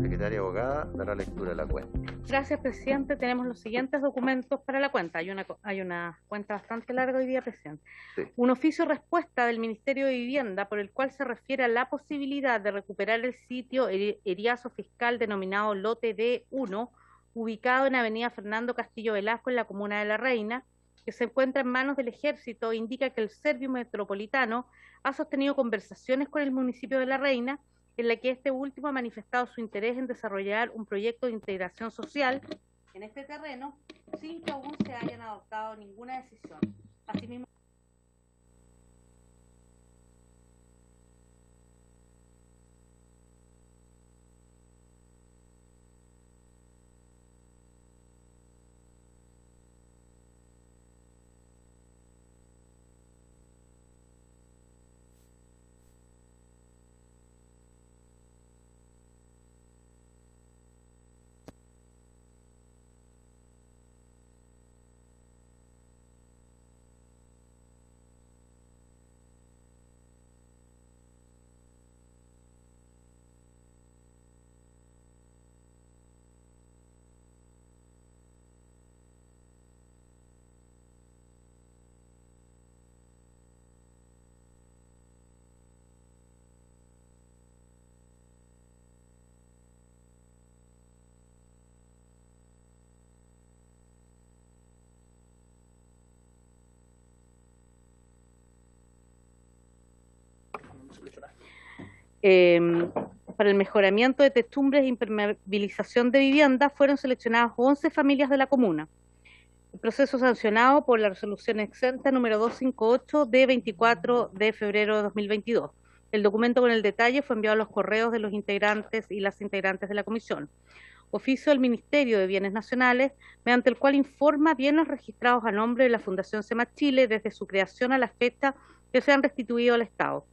Secretaria abogada dará lectura de la cuenta. Gracias, presidente. Tenemos los siguientes documentos para la cuenta. Hay una cuenta bastante larga hoy día, presidente. Sí. Un oficio respuesta del Ministerio de Vivienda por el cual se refiere a la posibilidad de recuperar el sitio eriazo fiscal denominado Lote D1, ubicado en Avenida Fernando Castillo Velasco, en la comuna de La Reina, que se encuentra en manos del Ejército. Indica que el Servio Metropolitano ha sostenido conversaciones con el municipio de La Reina, en la que este último ha manifestado su interés en desarrollar un proyecto de integración social en este terreno, sin que aún se hayan adoptado ninguna decisión. Asimismo, para el mejoramiento de techumbres e impermeabilización de viviendas fueron seleccionadas 11 familias de la comuna. El proceso sancionado por la resolución exenta número 258 de 24 de febrero de 2022. El documento con el detalle fue enviado a los correos de los integrantes y las integrantes de la comisión. Oficio del Ministerio de Bienes Nacionales, mediante el cual informa bienes registrados a nombre de la Fundación SEMA Chile desde su creación a la fecha que sean restituidos al Estado.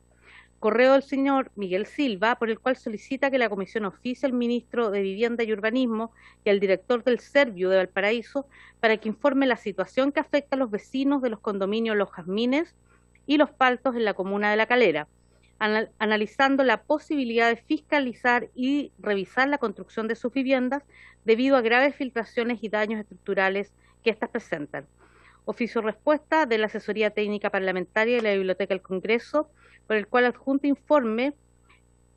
Correo del señor Miguel Silva, por el cual solicita que la comisión oficie al ministro de Vivienda y Urbanismo y al director del Servio de Valparaíso para que informe la situación que afecta a los vecinos de los condominios Los Jazmines y Los Paltos en la comuna de La Calera, analizando la posibilidad de fiscalizar y revisar la construcción de sus viviendas debido a graves filtraciones y daños estructurales que éstas presentan. Oficio respuesta de la Asesoría Técnica Parlamentaria de la Biblioteca del Congreso, por el cual adjunta informe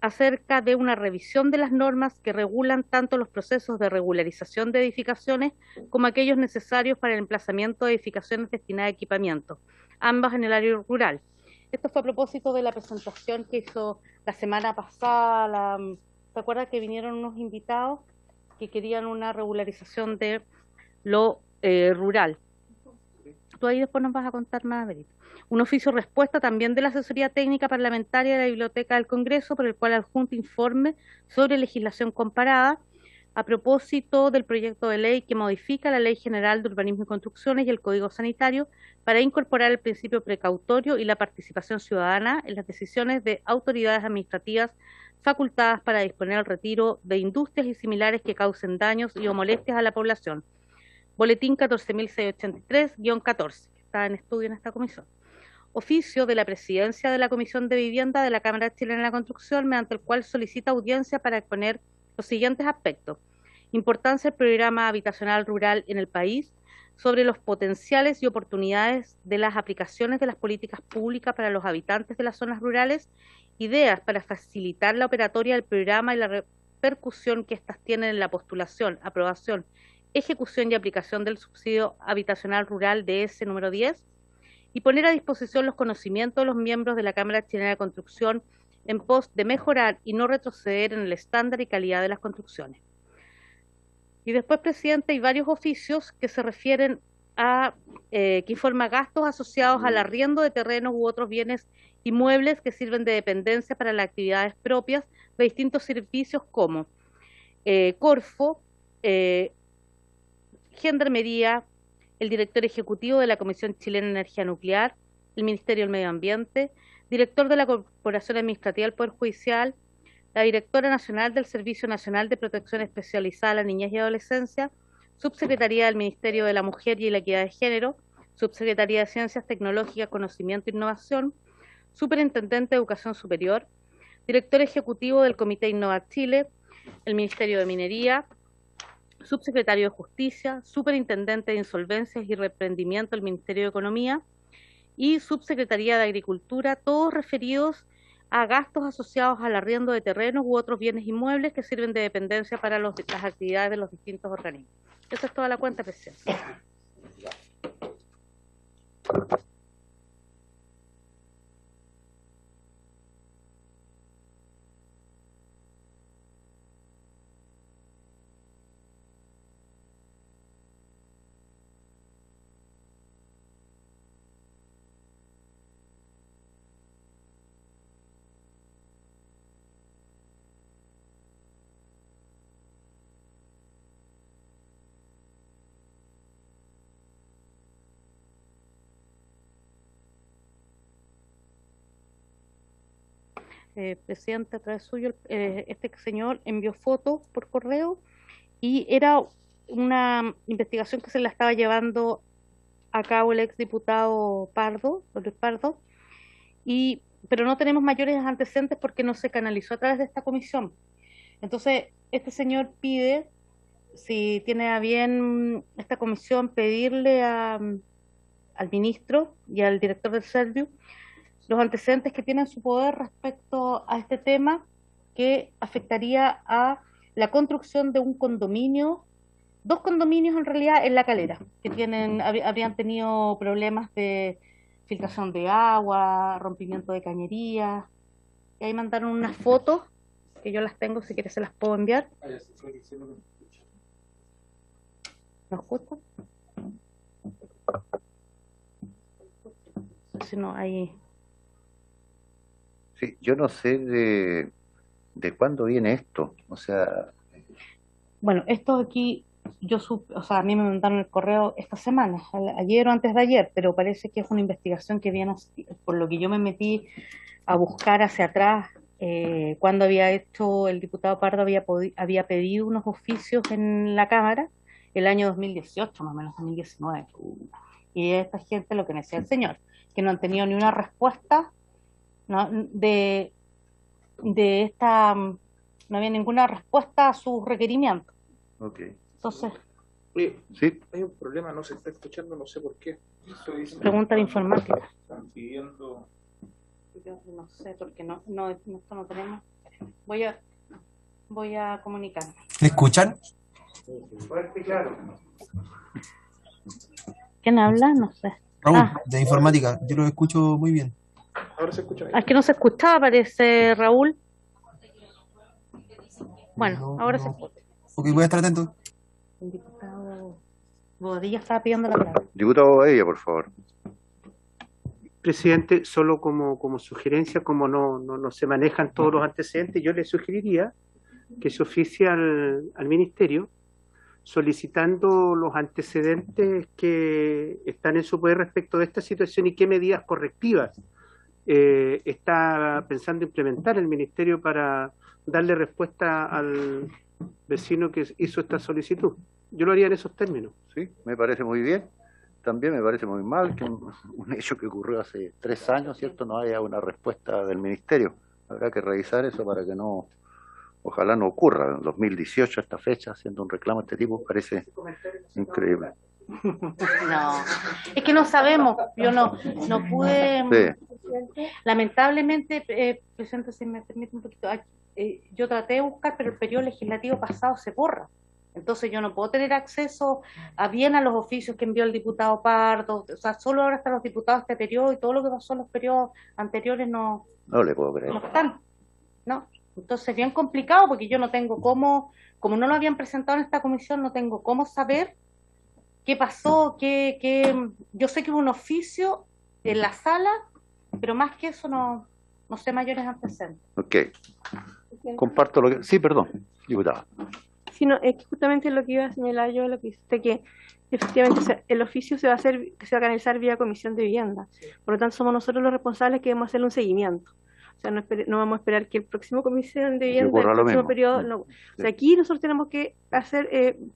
acerca de una revisión de las normas que regulan tanto los procesos de regularización de edificaciones como aquellos necesarios para el emplazamiento de edificaciones destinadas a equipamiento, ambas en el área rural. Esto fue a propósito de la presentación que hizo la semana pasada. ¿Te acuerdas que vinieron unos invitados que querían una regularización de lo rural? Tú ahí después nos vas a contar más, Berito. Un oficio respuesta también de la Asesoría Técnica Parlamentaria de la Biblioteca del Congreso, por el cual adjunta informe sobre legislación comparada a propósito del proyecto de ley que modifica la Ley General de Urbanismo y Construcciones y el Código Sanitario para incorporar el principio precautorio y la participación ciudadana en las decisiones de autoridades administrativas facultadas para disponer el retiro de industrias y similares que causen daños y o molestias a la población. Boletín 14.683-14, que está en estudio en esta comisión. Oficio de la Presidencia de la Comisión de Vivienda de la Cámara Chilena de la Construcción, mediante el cual solicita audiencia para exponer los siguientes aspectos: importancia del programa habitacional rural en el país, sobre los potenciales y oportunidades de las aplicaciones de las políticas públicas para los habitantes de las zonas rurales, ideas para facilitar la operatoria del programa y la repercusión que éstas tienen en la postulación, aprobación, ejecución y aplicación del subsidio habitacional rural de ese número 10, y poner a disposición los conocimientos de los miembros de la Cámara Chilena de Construcción en pos de mejorar y no retroceder en el estándar y calidad de las construcciones. Y después, presidente, hay varios oficios que se refieren a, que informa gastos asociados al arriendo de terrenos u otros bienes inmuebles que sirven de dependencia para las actividades propias de distintos servicios como Corfo, Gendarmería, el director ejecutivo de la Comisión Chilena de Energía Nuclear, el Ministerio del Medio Ambiente, director de la Corporación Administrativa del Poder Judicial, la directora nacional del Servicio Nacional de Protección Especializada a la Niñez y Adolescencia, Subsecretaría del Ministerio de la Mujer y la Equidad de Género, Subsecretaría de Ciencias Tecnológicas, Conocimiento e Innovación, Superintendente de Educación Superior, Director Ejecutivo del Comité Innova Chile, el Ministerio de Minería, Subsecretario de Justicia, Superintendente de Insolvencias y Reprendimiento del Ministerio de Economía y Subsecretaría de Agricultura, todos referidos a gastos asociados al arriendo de terrenos u otros bienes inmuebles que sirven de dependencia para las actividades de los distintos organismos. Esa es toda la cuenta, presidente. Presidente, a través suyo, este señor envió fotos por correo y era una investigación que se la estaba llevando a cabo el exdiputado Pardo, Luis Pardo, pero no tenemos mayores antecedentes porque no se canalizó a través de esta comisión. Entonces, este señor pide, si tiene a bien esta comisión, pedirle al ministro y al director del Serviu los antecedentes que tiene en su poder respecto a este tema que afectaría a la construcción de un condominio, 2 condominios en realidad en La Calera, que habrían tenido problemas de filtración de agua, rompimiento de cañerías, y ahí mandaron unas fotos, que yo las tengo, si quieres se las puedo enviar. ¿Nos escuchan? Si no, ahí... Sí, yo no sé de cuándo viene esto, o sea... Bueno, esto aquí, a mí me mandaron el correo esta semana, ayer o antes de ayer, pero parece que es una investigación que viene, por lo que yo me metí a buscar hacia atrás, cuando había hecho el diputado Pardo, había pedido unos oficios en la Cámara, el año 2018, más o menos 2019. Y esta gente, lo que me decía el señor, que no han tenido ni una respuesta, ¿no? No había ninguna respuesta a sus requerimientos. Ok. Entonces, ¿Sí? Hay un problema, no se está escuchando, no sé por qué. Pregunta de informática. Están pidiendo... Yo no sé, porque esto no tenemos. Voy a comunicarme. ¿Me escuchan? Fuerte, claro. ¿Quién habla? No sé. Raúl, de informática. Yo lo escucho muy bien. Ahora se escucha bien. Es que no se escuchaba, parece, Raúl. Bueno, No, ahora no. se escucha. Ok, voy a estar atento. El diputado Bodilla estaba pidiendo la palabra. Diputado Bodilla, por favor. Presidente, solo como sugerencia, como no se manejan todos los antecedentes, yo le sugeriría que se oficie al Ministerio solicitando los antecedentes que están en su poder respecto de esta situación y qué medidas correctivas está pensando implementar el Ministerio para darle respuesta al vecino que hizo esta solicitud. Yo lo haría en esos términos. Sí, me parece muy bien. También me parece muy mal que un hecho que ocurrió hace 3 años, ¿cierto?, no haya una respuesta del Ministerio. Habrá que revisar eso para que no, ojalá no ocurra. En 2018, esta fecha, haciendo un reclamo de este tipo, parece increíble. No, es que no sabemos. Yo no pude. Sí. Lamentablemente, presidente, si me permite un poquito, yo traté de buscar, pero el periodo legislativo pasado se borra. Entonces yo no puedo tener acceso a los oficios que envió el diputado Pardo, o sea, solo ahora están los diputados de este periodo y todo lo que pasó en los periodos anteriores no Le puedo creer. no están, ¿no? Entonces es bien complicado porque yo no tengo como no lo habían presentado en esta comisión, no tengo cómo saber qué pasó, yo sé que hubo un oficio en la sala, pero más que eso no sé mayores antecedentes. Ok. Comparto lo que... Sí, perdón, diputado. Sino es que justamente lo que iba a señalar yo, lo que dice usted, que efectivamente el oficio se va a canalizar vía comisión de vivienda. Por lo tanto, somos nosotros los responsables que debemos hacerle un seguimiento. O sea, no vamos a esperar que el próximo comisión de vivienda, ocurra el lo próximo mismo. periodo, no. O sea, aquí nosotros tenemos que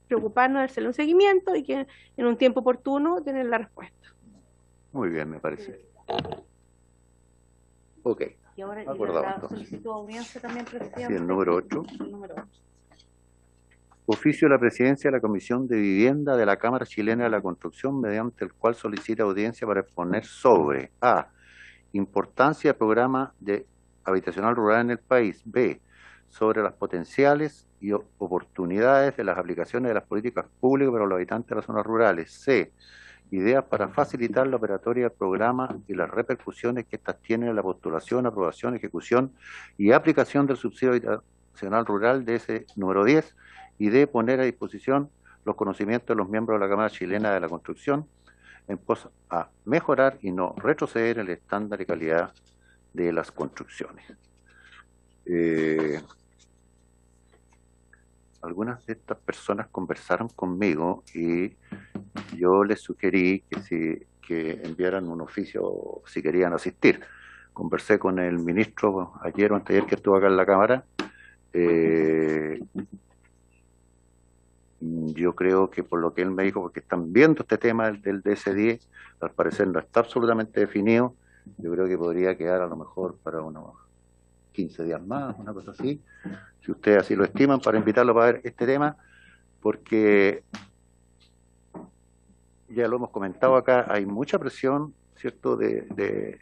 preocuparnos de hacerle un seguimiento y que en un tiempo oportuno tener la respuesta. Muy bien, me parece. Ok. Y ahora Acordado, la entonces. solicitud de audiencia también, presidente. Sí, el número 8. El número 8. Oficio de la Presidencia de la Comisión de Vivienda de la Cámara Chilena de la Construcción, mediante el cual solicita audiencia para exponer sobre A. Importancia del programa de habitacional rural en el país. B. Sobre las potenciales y oportunidades de las aplicaciones de las políticas públicas para los habitantes de las zonas rurales. C. Ideas para facilitar la operatoria del programa y las repercusiones que éstas tienen en la postulación, aprobación, ejecución y aplicación del subsidio habitacional rural de ese número 10. Y de poner a disposición los conocimientos de los miembros de la Cámara Chilena de la Construcción en pos a mejorar y no retroceder el estándar de calidad de las construcciones. Algunas de estas personas conversaron conmigo y yo les sugerí que enviaran un oficio si querían asistir. Conversé con el ministro ayer o anteayer que estuvo acá en la Cámara. Yo creo que por lo que él me dijo, porque están viendo este tema del DS10, al parecer no está absolutamente definido. Yo creo que podría quedar a lo mejor para unos 15 días más, una cosa así, si ustedes así lo estiman, para invitarlo para ver este tema, porque ya lo hemos comentado acá, hay mucha presión, ¿cierto?, de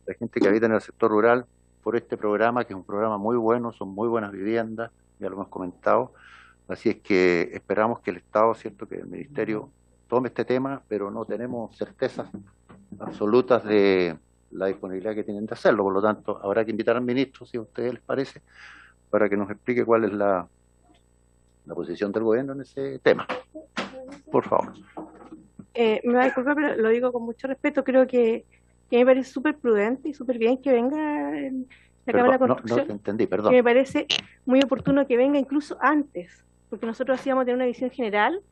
la gente que habita en el sector rural por este programa, que es un programa muy bueno, son muy buenas viviendas, ya lo hemos comentado. Así es que esperamos que el Estado, cierto, que el Ministerio tome este tema, pero no tenemos certezas absolutas de la disponibilidad que tienen de hacerlo. Por lo tanto, habrá que invitar al ministro, si a ustedes les parece, para que nos explique cuál es la posición del gobierno en ese tema. Por favor. Me va a disculpar, pero lo digo con mucho respeto. Creo que me parece súper prudente y súper bien que venga la Cámara de Construcción. No te entendí, perdón. Que me parece muy oportuno que venga incluso antes, porque nosotros hacíamos tener una visión general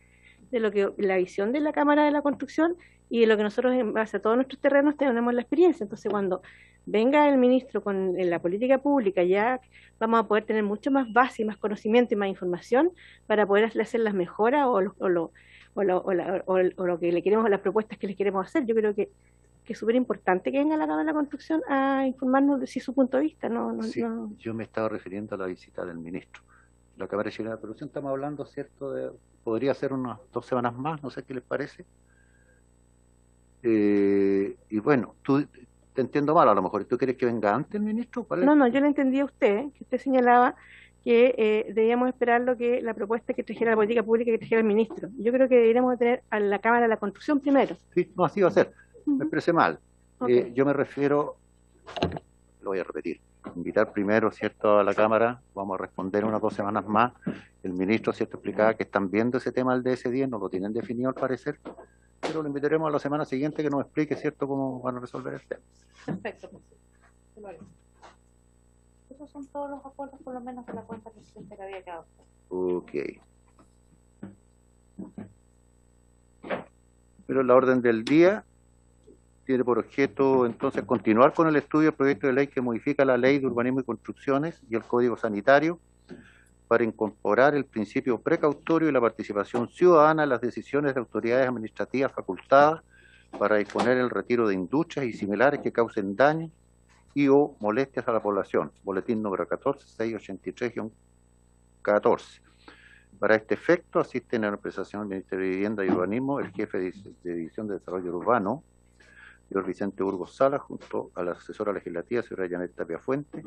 de lo que la visión de la Cámara de la Construcción y de lo que nosotros en base a todos nuestros terrenos tenemos la experiencia. Entonces, cuando venga el ministro con la política pública, ya vamos a poder tener mucho más base y más conocimiento y más información para poder hacer las mejoras o lo que le queremos, las propuestas que les queremos hacer. Yo creo que es súper importante que venga la Cámara de la Construcción a informarnos de su punto de vista. Sí, yo me estaba refiriendo a la visita del ministro. La Cámara Chilena de la Construcción, estamos hablando, ¿cierto?, podría ser unas 2 semanas más, no sé qué les parece. Y bueno, te entiendo mal a lo mejor. ¿Tú quieres que venga antes el ministro? No, yo le entendí a usted, que usted señalaba que debíamos esperar la propuesta que trajera la política pública que trajera el ministro. Yo creo que deberíamos tener a la Cámara de la Construcción primero. Sí, no, así va a ser. Me expresé mal. Okay. Yo me refiero, lo voy a repetir, invitar primero, ¿cierto?, a la Cámara, vamos a responder unas 2 semanas más. El ministro, ¿cierto?, explicaba que están viendo ese tema del DS10, no lo tienen definido al parecer, pero lo invitaremos a la semana siguiente que nos explique, ¿cierto?, cómo van a resolver el tema. Perfecto. Esos son todos los acuerdos, por lo menos de la cuenta presidente que había quedado. Ok. Pero la orden del día tiene por objeto entonces continuar con el estudio del proyecto de ley que modifica la Ley de Urbanismo y Construcciones y el Código Sanitario para incorporar el principio precautorio y la participación ciudadana en las decisiones de autoridades administrativas facultadas para disponer el retiro de industrias y similares que causen daño y o molestias a la población. Boletín número 14683-14. Para este efecto asisten a la representación del Ministerio de Vivienda y Urbanismo el jefe de División de Desarrollo Urbano, señor Vicente Burgos Salas, junto a la asesora legislativa, señora Janet Tapia Fuente,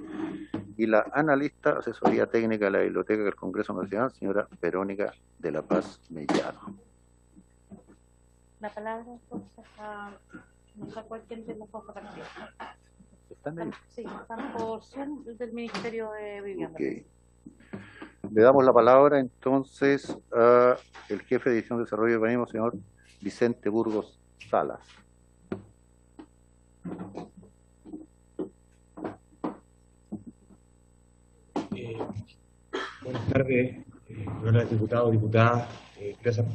y la analista asesoría técnica de la Biblioteca del Congreso Nacional, señora Verónica de la Paz Mellado. La palabra entonces no sé cualquier de los dos partidos. ¿Están ahí? Sí, están por Zoom del Ministerio de Vivienda. Okay. Le damos la palabra entonces al jefe de División de Desarrollo y Urbanismo, señor Vicente Burgos Salas. Buenas tardes, honorables diputados, diputadas. Gracias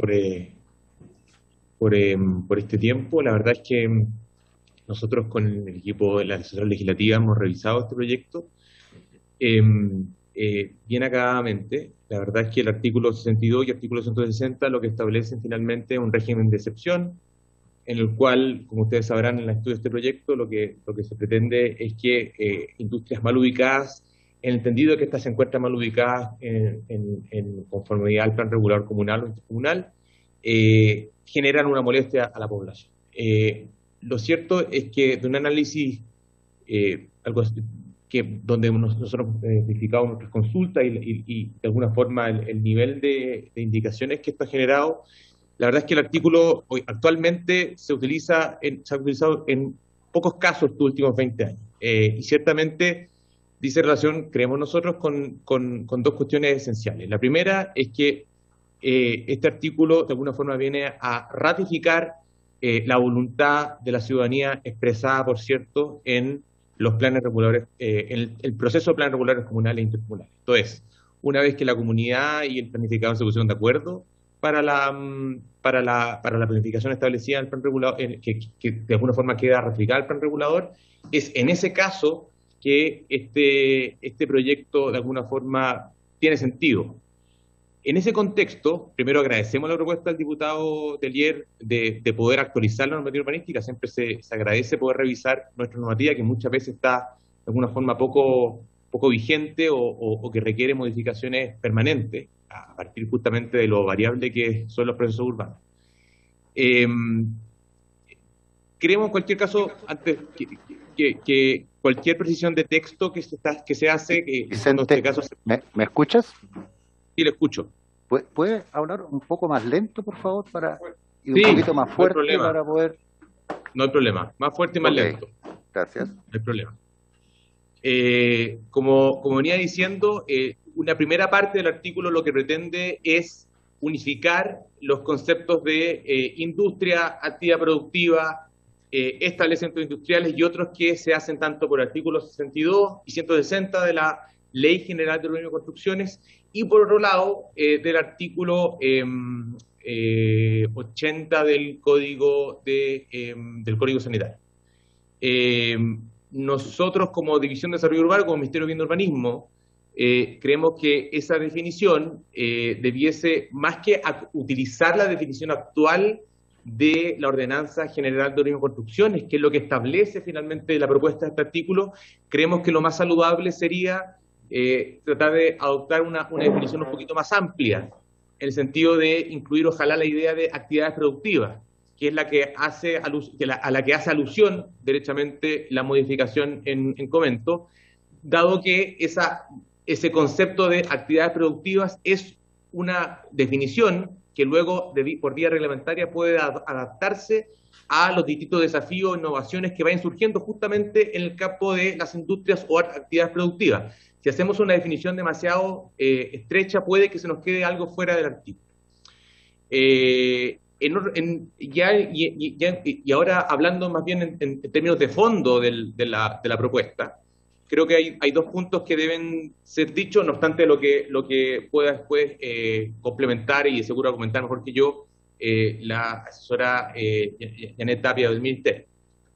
por este tiempo. La verdad es que nosotros con el equipo de la asesora legislativa hemos revisado este proyecto bien acabadamente. La verdad es que el artículo 62 y el artículo 160 lo que establecen finalmente es un régimen de excepción, en el cual, como ustedes sabrán en el estudio de este proyecto, lo que se pretende es que industrias mal ubicadas, en el entendido de que estas se encuentran mal ubicadas en conformidad al plan regulador comunal o intercomunal, generan una molestia a la población. Lo cierto es que de un análisis donde nosotros hemos identificado nuestras consultas y de alguna forma el nivel de indicaciones que esto ha generado, la verdad es que el artículo actualmente se ha utilizado en pocos casos estos últimos 20 años. Y ciertamente dice relación, creemos nosotros, con dos cuestiones esenciales. La primera es que este artículo de alguna forma viene a ratificar la voluntad de la ciudadanía expresada, por cierto, en los planes reguladores, en el proceso de planes reguladores comunales e intercomunales. Entonces, una vez que la comunidad y el planificador se pusieron de acuerdo para la planificación establecida en el plan regulador, que de alguna forma queda ratificada el plan regulador, es en ese caso que este proyecto de alguna forma tiene sentido. En ese contexto, primero agradecemos la propuesta del diputado Tellier de poder actualizar la normativa urbanística. Siempre se agradece poder revisar nuestra normativa, que muchas veces está de alguna forma poco vigente o que requiere modificaciones permanentes, a partir justamente de lo variable que son los procesos urbanos. Creemos en cualquier caso, antes que cualquier precisión de texto que se hace, Vicente, en este caso, ¿me escuchas? Sí, lo escucho. ¿Puede hablar un poco más lento, por favor, y un Sí, poquito más no hay fuerte problema. para poder... No hay problema. Más fuerte y más Ok, lento. gracias. No hay problema. Como venía diciendo, una primera parte del artículo lo que pretende es unificar los conceptos de industria, actividad productiva, establecimientos industriales y otros que se hacen tanto por artículos 62 y 160 de la Ley General de Urbanismo y Construcciones, y por otro lado del artículo 80 del Código Sanitario. Nosotros, como División de Desarrollo Urbano, como Ministerio de Vivienda y Urbanismo, creemos que esa definición debiese, más que utilizar la definición actual de la Ordenanza General de Urbanismo y Construcciones, que es lo que establece finalmente la propuesta de este artículo, creemos que lo más saludable sería tratar de adoptar una definición un poquito más amplia, en el sentido de incluir ojalá la idea de actividades productivas, que es la que hace a la que hace alusión derechamente la modificación en comento, dado que ese concepto de actividades productivas es una definición que luego por vía reglamentaria puede adaptarse a los distintos desafíos e innovaciones que vayan surgiendo justamente en el campo de las industrias o actividades productivas. Si hacemos una definición demasiado estrecha, puede que se nos quede algo fuera del artículo. Y ahora hablando más bien en términos de fondo de la propuesta, creo que hay dos puntos que deben ser dichos, no obstante lo que pueda después complementar y seguro argumentar mejor que yo la asesora Janet Tapia del Ministerio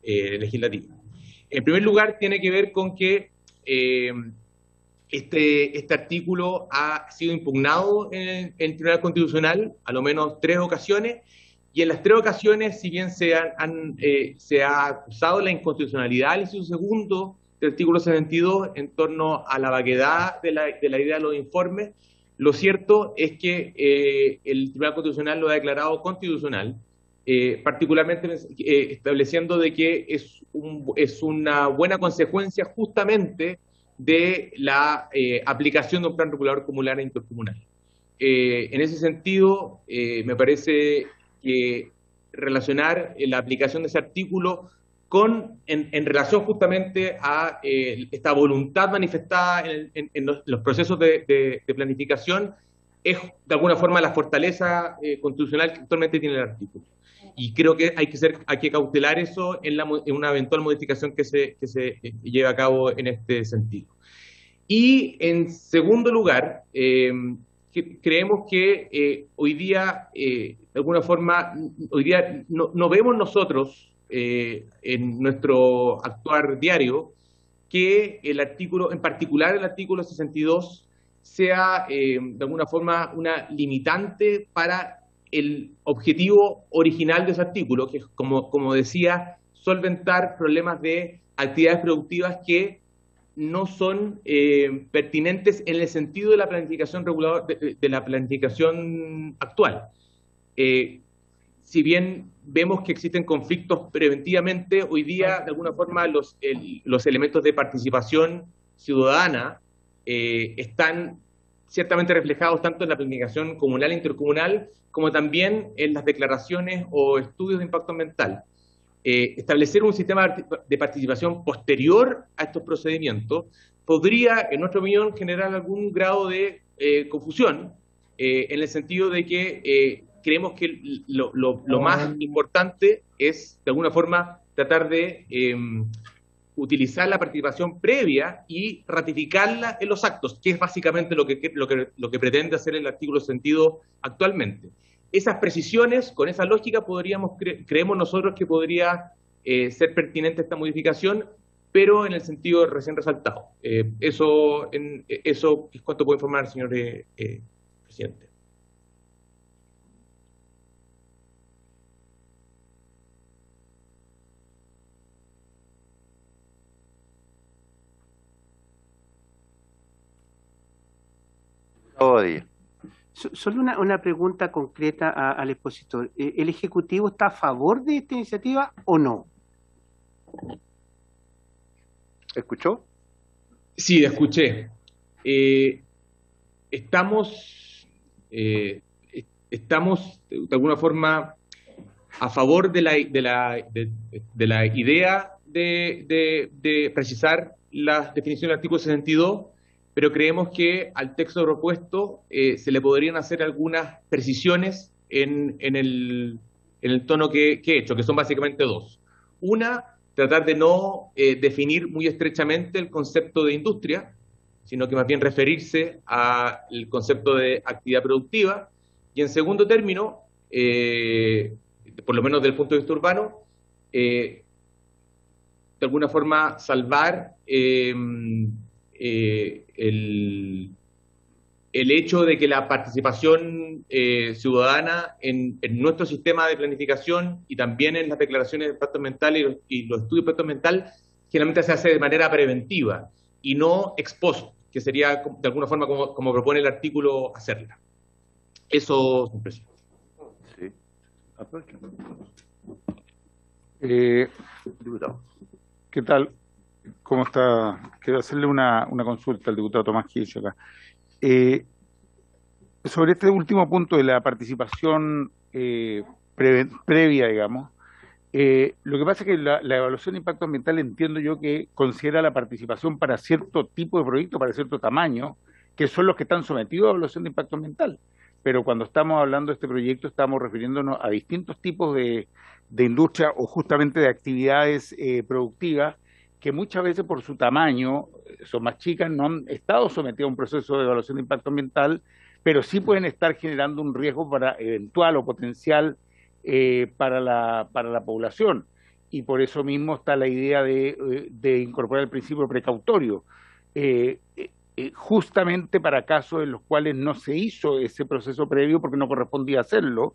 Legislativo. En primer lugar, tiene que ver con que este artículo ha sido impugnado en el Tribunal Constitucional a lo menos 3 ocasiones, y en las 3 ocasiones, si bien se ha acusado la inconstitucionalidad del inciso segundo del artículo 72 en torno a la vaguedad de la idea de los informes, lo cierto es que el Tribunal Constitucional lo ha declarado constitucional, particularmente estableciendo de que es una buena consecuencia justamente de la aplicación de un plan regulador comunal e intercomunal. En ese sentido, me parece que relacionar la aplicación de ese artículo en relación justamente a esta voluntad manifestada en los procesos de planificación es de alguna forma la fortaleza constitucional que actualmente tiene el artículo. Y creo que hay que cautelar eso en una eventual modificación que se lleve a cabo en este sentido. Y en segundo lugar, creemos que hoy día, de alguna forma, hoy día no vemos nosotros en nuestro actuar diario que el artículo, en particular el artículo 62, sea de alguna forma una limitante para el objetivo original de ese artículo, que es, como decía, solventar problemas de actividades productivas que no son pertinentes en el sentido de la planificación reguladora, de la planificación actual. Si bien vemos que existen conflictos preventivamente, hoy día, de alguna forma, los elementos de participación ciudadana están ciertamente reflejados tanto en la planificación comunal e intercomunal, como también en las declaraciones o estudios de impacto ambiental. Establecer un sistema de participación posterior a estos procedimientos podría, en nuestra opinión, generar algún grado de confusión, en el sentido de que creemos que lo más importante es, de alguna forma, tratar de utilizar la participación previa y ratificarla en los actos, que es básicamente lo que pretende hacer el artículo 62 actualmente. Esas precisiones, con esa lógica, creemos nosotros que podría ser pertinente esta modificación, pero en el sentido recién resaltado. Eso es cuanto puedo informar, señor presidente. Solo una pregunta concreta al expositor. ¿El Ejecutivo está a favor de esta iniciativa o no? ¿Escuchó? Sí, escuché. Estamos de alguna forma a favor de la idea de precisar las definiciones del artículo 62, pero creemos que al texto propuesto se le podrían hacer algunas precisiones en el tono que he hecho, que son básicamente dos. Una, tratar de no definir muy estrechamente el concepto de industria, sino que más bien referirse al concepto de actividad productiva. Y en segundo término, por lo menos desde el punto de vista urbano, de alguna forma salvar el hecho de que la participación ciudadana en nuestro sistema de planificación y también en las declaraciones de impacto ambiental y los estudios de impacto ambiental generalmente se hace de manera preventiva y no ex post, que sería de alguna forma como propone el artículo hacerla. Eso, señor presidente. Sí. Aprovecho. Diputado. ¿Qué tal? ¿Cómo está? Quiero hacerle una consulta al diputado Tomás Hirsch acá. Sobre este último punto de la participación previa, digamos, lo que pasa es que la evaluación de impacto ambiental entiendo yo que considera la participación para cierto tipo de proyecto, para cierto tamaño, que son los que están sometidos a evaluación de impacto ambiental. Pero cuando estamos hablando de este proyecto estamos refiriéndonos a distintos tipos de industria o justamente de actividades productivas que muchas veces por su tamaño son más chicas, no han estado sometidas a un proceso de evaluación de impacto ambiental, pero sí pueden estar generando un riesgo para eventual o potencial para la población. Y por eso mismo está la idea de incorporar el principio precautorio, justamente para casos en los cuales no se hizo ese proceso previo porque no correspondía hacerlo,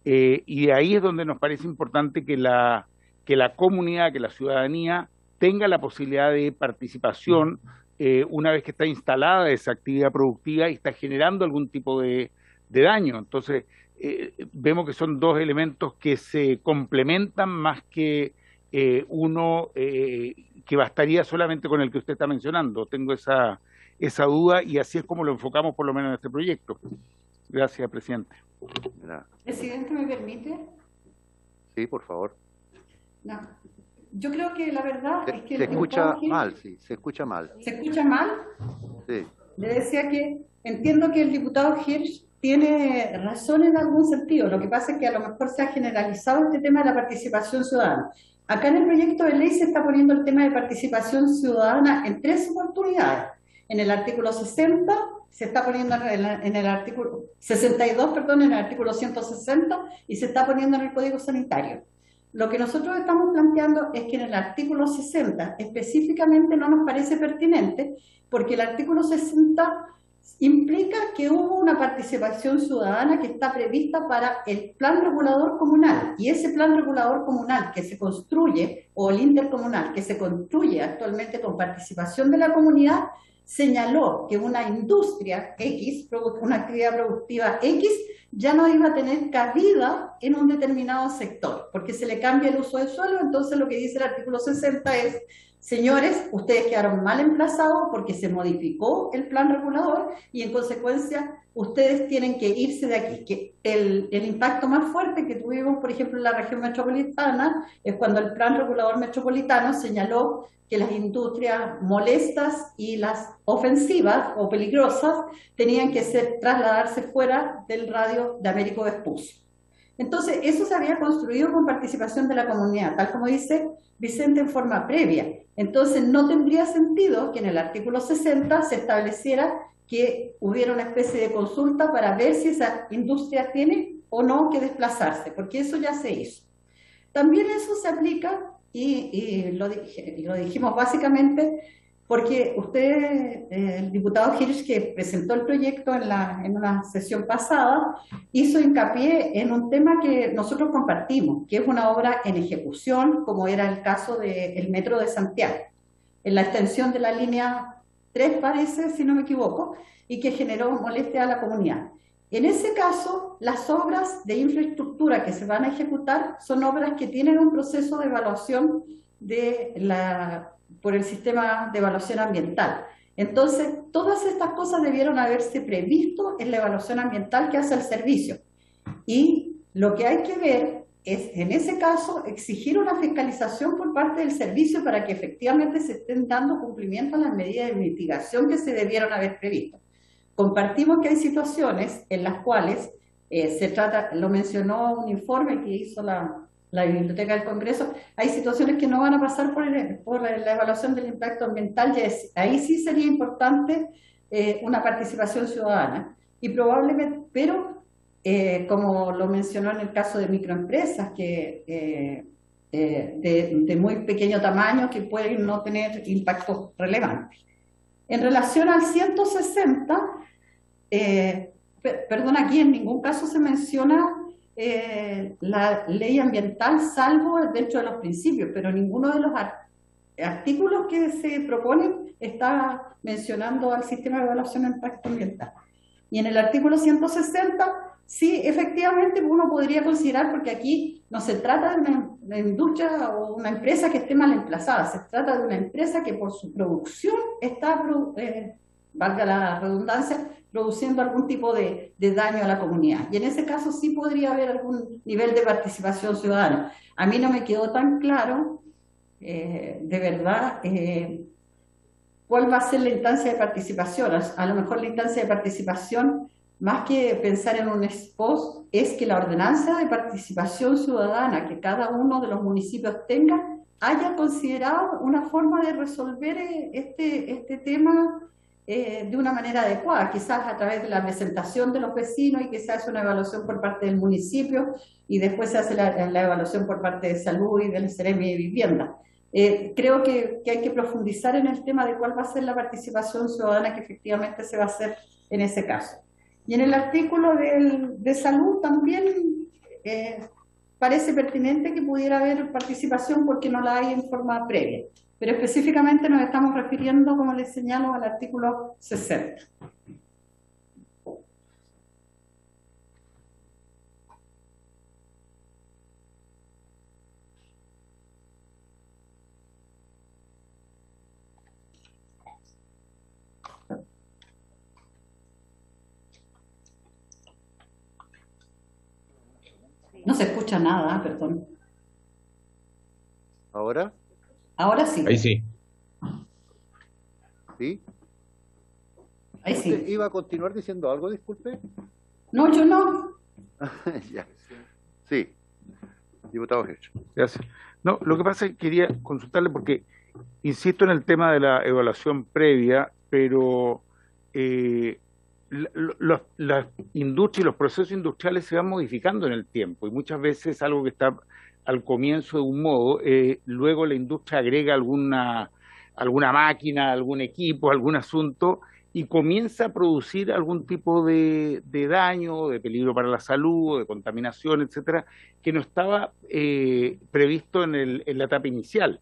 y ahí es donde nos parece importante que la comunidad, que la ciudadanía tenga la posibilidad de participación una vez que está instalada esa actividad productiva y está generando algún tipo de daño. Entonces, vemos que son dos elementos que se complementan más que uno que bastaría solamente con el que usted está mencionando. Tengo esa duda y así es como lo enfocamos por lo menos en este proyecto. Gracias, presidente. Presidente, ¿me permite? Sí, por favor. No. Yo creo que la verdad es que... Se escucha mal, sí, se escucha mal. ¿Se escucha mal? Sí. Le decía que entiendo que el diputado Hirsch tiene razón en algún sentido. Lo que pasa es que a lo mejor se ha generalizado este tema de la participación ciudadana. Acá en el proyecto de ley se está poniendo el tema de participación ciudadana en tres oportunidades. En el artículo 60, se está poniendo en el artículo 62, perdón, en el artículo 160, y se está poniendo en el Código Sanitario. Lo que nosotros estamos planteando es que en el artículo 60 específicamente no nos parece pertinente, porque el artículo 60 implica que hubo una participación ciudadana que está prevista para el plan regulador comunal, y ese plan regulador comunal que se construye, o el intercomunal que se construye actualmente con participación de la comunidad, señaló que una industria X, una actividad productiva X, ya no iba a tener cabida en un determinado sector, porque se le cambia el uso del suelo. Entonces lo que dice el artículo 60 es: señores, ustedes quedaron mal emplazados porque se modificó el plan regulador y en consecuencia ustedes tienen que irse de aquí. Que el impacto más fuerte que tuvimos, por ejemplo, en la región metropolitana, es cuando el plan regulador metropolitano señaló que las industrias molestas y las ofensivas o peligrosas tenían que trasladarse fuera del radio de Américo Vespucio. Entonces, eso se había construido con participación de la comunidad, tal como dice Vicente, en forma previa. Entonces, no tendría sentido que en el artículo 60 se estableciera que hubiera una especie de consulta para ver si esa industria tiene o no que desplazarse, porque eso ya se hizo. También eso se aplica, y lo dijimos básicamente porque usted, el diputado Hirsch, que presentó el proyecto en una sesión pasada, hizo hincapié en un tema que nosotros compartimos, que es una obra en ejecución, como era el caso del Metro de Santiago, en la extensión de la línea 3, parece, si no me equivoco, y que generó molestia a la comunidad. En ese caso, las obras de infraestructura que se van a ejecutar son obras que tienen un proceso de evaluación por el sistema de evaluación ambiental. Entonces, todas estas cosas debieron haberse previsto en la evaluación ambiental que hace el servicio. Y lo que hay que ver es, en ese caso, exigir una fiscalización por parte del servicio para que efectivamente se estén dando cumplimiento a las medidas de mitigación que se debieron haber previsto. Compartimos que hay situaciones en las cuales se trata, lo mencionó un informe que hizo la Biblioteca del Congreso, hay situaciones que no van a pasar por la evaluación del impacto ambiental, ahí sí sería importante una participación ciudadana, y probablemente, pero como lo mencionó en el caso de microempresas, que de muy pequeño tamaño, que pueden no tener impactos relevantes. En relación al 160, perdón, aquí en ningún caso se menciona la ley ambiental, salvo dentro de los principios, pero ninguno de los artículos que se proponen está mencionando al sistema de evaluación de impacto ambiental. Y en el artículo 160, sí, efectivamente uno podría considerar, porque aquí no se trata de una industria o una empresa que esté mal emplazada, se trata de una empresa que por su producción está, valga la redundancia, produciendo algún tipo de daño a la comunidad. Y en ese caso sí podría haber algún nivel de participación ciudadana. A mí no me quedó tan claro, de verdad, cuál va a ser la instancia de participación. A lo mejor la instancia de participación, más que pensar en un ex post, es que la ordenanza de participación ciudadana que cada uno de los municipios tenga haya considerado una forma de resolver este tema de una manera adecuada, quizás a través de la presentación de los vecinos, y que se hace una evaluación por parte del municipio y después se hace la evaluación por parte de salud y del Seremi de Vivienda. Creo que hay que profundizar en el tema de cuál va a ser la participación ciudadana que efectivamente se va a hacer en ese caso. Y en el artículo de salud también parece pertinente que pudiera haber participación porque no la hay en forma previa. Pero específicamente nos estamos refiriendo, como les señalo, al artículo 60. No se escucha nada, perdón. ¿Ahora? Ahora sí. Ahí sí. ¿Sí? Ahí sí. ¿Usted iba a continuar diciendo algo, disculpe? No, yo no. Ya. Sí. Diputado Hirsch. Gracias. No, lo que pasa es que quería consultarle porque insisto en el tema de la evaluación previa, pero las industrias y los procesos industriales se van modificando en el tiempo y muchas veces algo que está al comienzo de un modo, luego la industria agrega alguna máquina, algún equipo, algún asunto y comienza a producir algún tipo de daño, de peligro para la salud, de contaminación, etcétera, que no estaba previsto en la etapa inicial.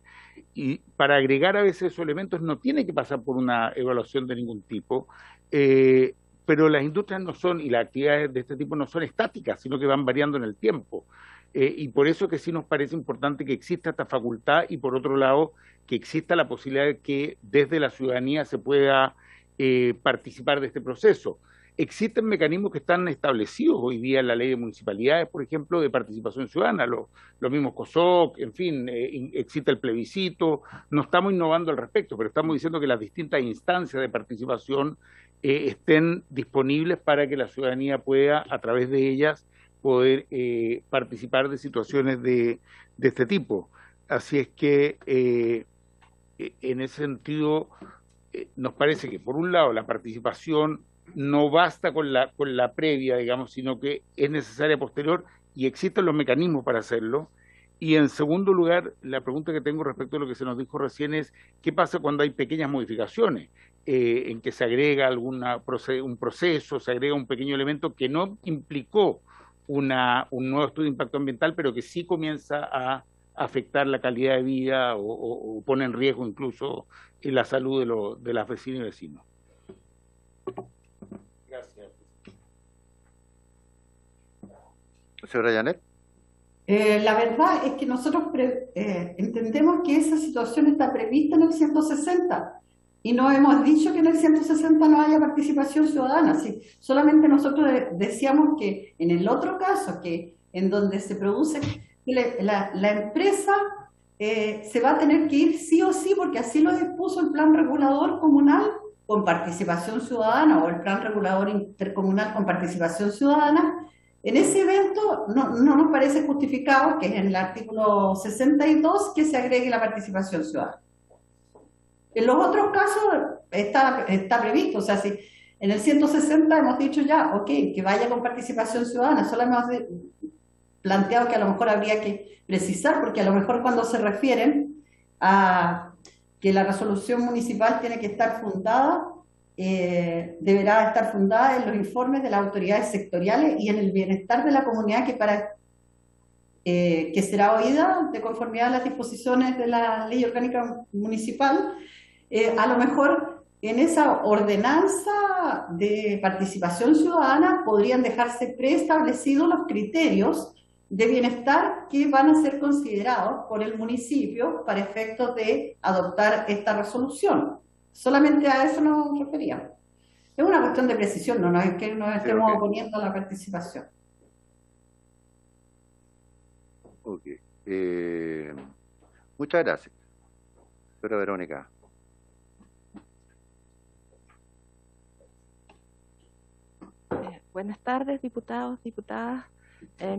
Y para agregar a veces esos elementos no tiene que pasar por una evaluación de ningún tipo, pero las industrias no son, y las actividades de este tipo no son estáticas, sino que van variando en el tiempo. Y por eso que sí nos parece importante que exista esta facultad y por otro lado que exista la posibilidad de que desde la ciudadanía se pueda participar de este proceso. Existen mecanismos que están establecidos hoy día en la ley de municipalidades, por ejemplo, de participación ciudadana, los mismos COSOC, en fin, existe el plebiscito, no estamos innovando al respecto, pero estamos diciendo que las distintas instancias de participación estén disponibles para que la ciudadanía pueda, a través de ellas, poder participar de situaciones de este tipo. Así es que, en ese sentido, nos parece que, por un lado, la participación no basta con la previa, digamos, sino que es necesaria posterior y existen los mecanismos para hacerlo. Y en segundo lugar, la pregunta que tengo respecto a lo que se nos dijo recién es, ¿qué pasa cuando hay pequeñas modificaciones? En que se agrega un proceso, se agrega un pequeño elemento que no implicó un nuevo estudio de impacto ambiental, pero que sí comienza a afectar la calidad de vida o pone en riesgo incluso la salud de las vecinas y vecinos. Gracias. Señora Janet. La verdad es que nosotros entendemos que esa situación está prevista en el 160 y no hemos dicho que en el 160 no haya participación ciudadana. Sí, solamente nosotros decíamos que en el otro caso, que en donde se produce, la empresa se va a tener que ir sí o sí, porque así lo dispuso el plan regulador comunal con participación ciudadana o el plan regulador intercomunal con participación ciudadana. En ese evento no nos parece justificado, que es en el artículo 62, que se agregue la participación ciudadana. En los otros casos está previsto, o sea, si en el 160 hemos dicho ya, ok, que vaya con participación ciudadana, solo hemos planteado que a lo mejor habría que precisar, porque a lo mejor cuando se refieren a que la resolución municipal tiene que estar fundada, deberá estar fundada en los informes de las autoridades sectoriales y en el bienestar de la comunidad que será oída de conformidad a las disposiciones de la ley orgánica municipal. A lo mejor en esa ordenanza de participación ciudadana podrían dejarse preestablecidos los criterios de bienestar que van a ser considerados por el municipio para efectos de adoptar esta resolución. Solamente a eso nos referíamos. Es una cuestión de precisión, no es que nos estemos oponiendo a la participación. Ok. Muchas gracias. Señora Verónica. Buenas tardes, diputados, diputadas.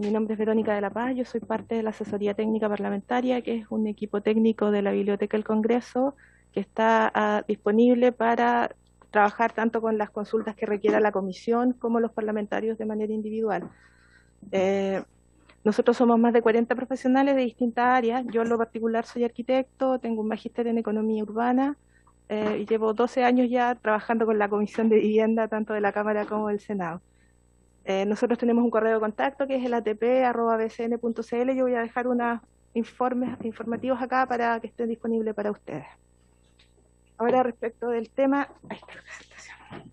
Mi nombre es Verónica de la Paz, yo soy parte de la Asesoría Técnica Parlamentaria, que es un equipo técnico de la Biblioteca del Congreso, que está disponible para trabajar tanto con las consultas que requiera la comisión como los parlamentarios de manera individual. Nosotros somos más de 40 profesionales de distintas áreas. Yo en lo particular soy arquitecto, tengo un magíster en economía urbana y llevo 12 años ya trabajando con la Comisión de Vivienda, tanto de la Cámara como del Senado. Nosotros tenemos un correo de contacto que es el atp@bcn.cl. Yo voy a dejar unos informes informativos acá para que estén disponibles para ustedes. Ahora respecto del tema, ahí está la presentación.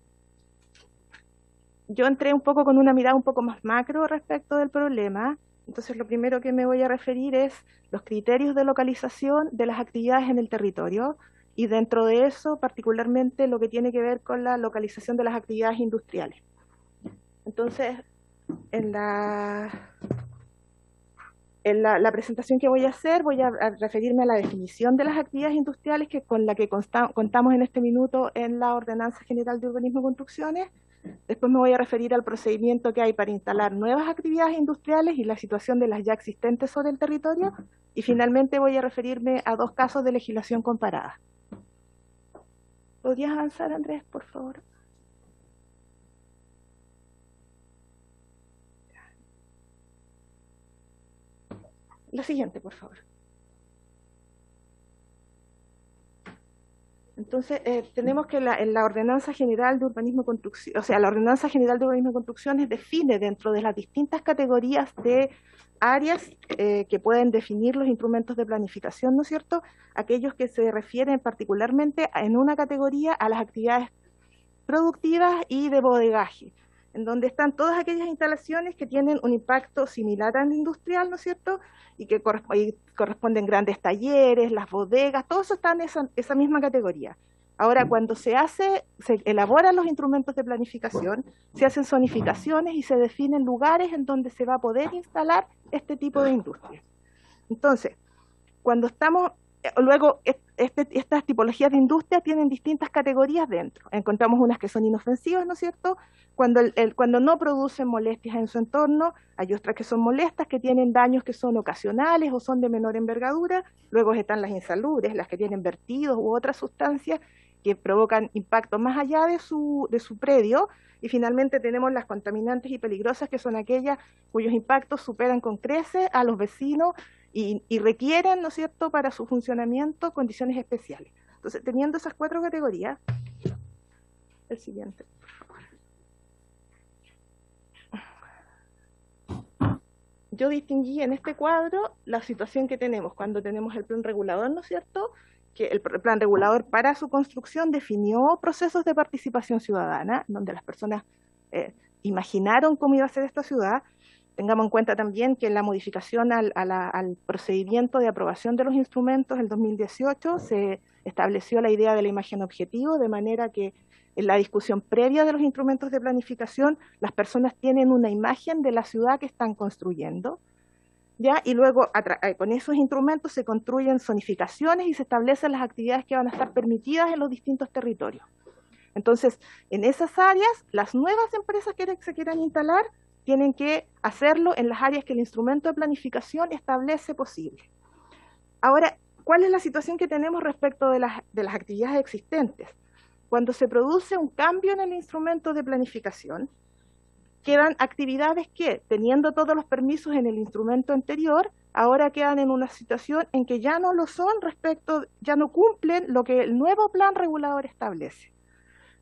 Yo entré un poco con una mirada un poco más macro respecto del problema. Entonces lo primero que me voy a referir es los criterios de localización de las actividades en el territorio y dentro de eso particularmente lo que tiene que ver con la localización de las actividades industriales. Entonces, en la presentación que voy a hacer, voy a referirme a la definición de las actividades industriales con la que contamos en este minuto en la Ordenanza General de Urbanismo y Construcciones. Después me voy a referir al procedimiento que hay para instalar nuevas actividades industriales y la situación de las ya existentes sobre el territorio. Y finalmente voy a referirme a 2 casos de legislación comparada. ¿Podrías avanzar, Andrés, por favor? La siguiente, por favor. Entonces, tenemos que en la Ordenanza General de Urbanismo y Construcción, o sea, la Ordenanza General de Urbanismo y Construcciones define dentro de las distintas categorías de áreas que pueden definir los instrumentos de planificación, ¿no es cierto? Aquellos que se refieren particularmente en una categoría a las actividades productivas y de bodegaje, en donde están todas aquellas instalaciones que tienen un impacto similar al industrial, ¿no es cierto? Y que corresponden grandes talleres, las bodegas, todo eso está en esa misma categoría. Ahora, cuando se elaboran los instrumentos de planificación, se hacen zonificaciones y se definen lugares en donde se va a poder instalar este tipo de industria. Entonces, cuando estamos, luego estas tipologías de industria tienen distintas categorías dentro. Encontramos unas que son inofensivas, ¿no es cierto? Cuando no producen molestias en su entorno, hay otras que son molestas, que tienen daños que son ocasionales o son de menor envergadura. Luego están las insalubres, las que tienen vertidos u otras sustancias que provocan impacto más allá de su predio. Y finalmente tenemos las contaminantes y peligrosas, que son aquellas cuyos impactos superan con creces a los vecinos y requieren, ¿no es cierto?, para su funcionamiento condiciones especiales. Entonces, teniendo esas 4 categorías, el siguiente. Yo distinguí en este cuadro la situación que tenemos cuando tenemos el plan regulador, ¿no es cierto?, que el plan regulador para su construcción definió procesos de participación ciudadana, donde las personas imaginaron cómo iba a ser esta ciudad. Tengamos en cuenta también que en la modificación al procedimiento de aprobación de los instrumentos del 2018 se estableció la idea de la imagen objetivo, de manera que en la discusión previa de los instrumentos de planificación, las personas tienen una imagen de la ciudad que están construyendo, ¿ya? Y luego con esos instrumentos se construyen zonificaciones y se establecen las actividades que van a estar permitidas en los distintos territorios. Entonces, en esas áreas, las nuevas empresas que se quieran instalar tienen que hacerlo en las áreas que el instrumento de planificación establece posible. Ahora, ¿cuál es la situación que tenemos respecto de las actividades existentes? Cuando se produce un cambio en el instrumento de planificación, quedan actividades que, teniendo todos los permisos en el instrumento anterior, ahora quedan en una situación en que ya no lo son ya no cumplen lo que el nuevo plan regulador establece.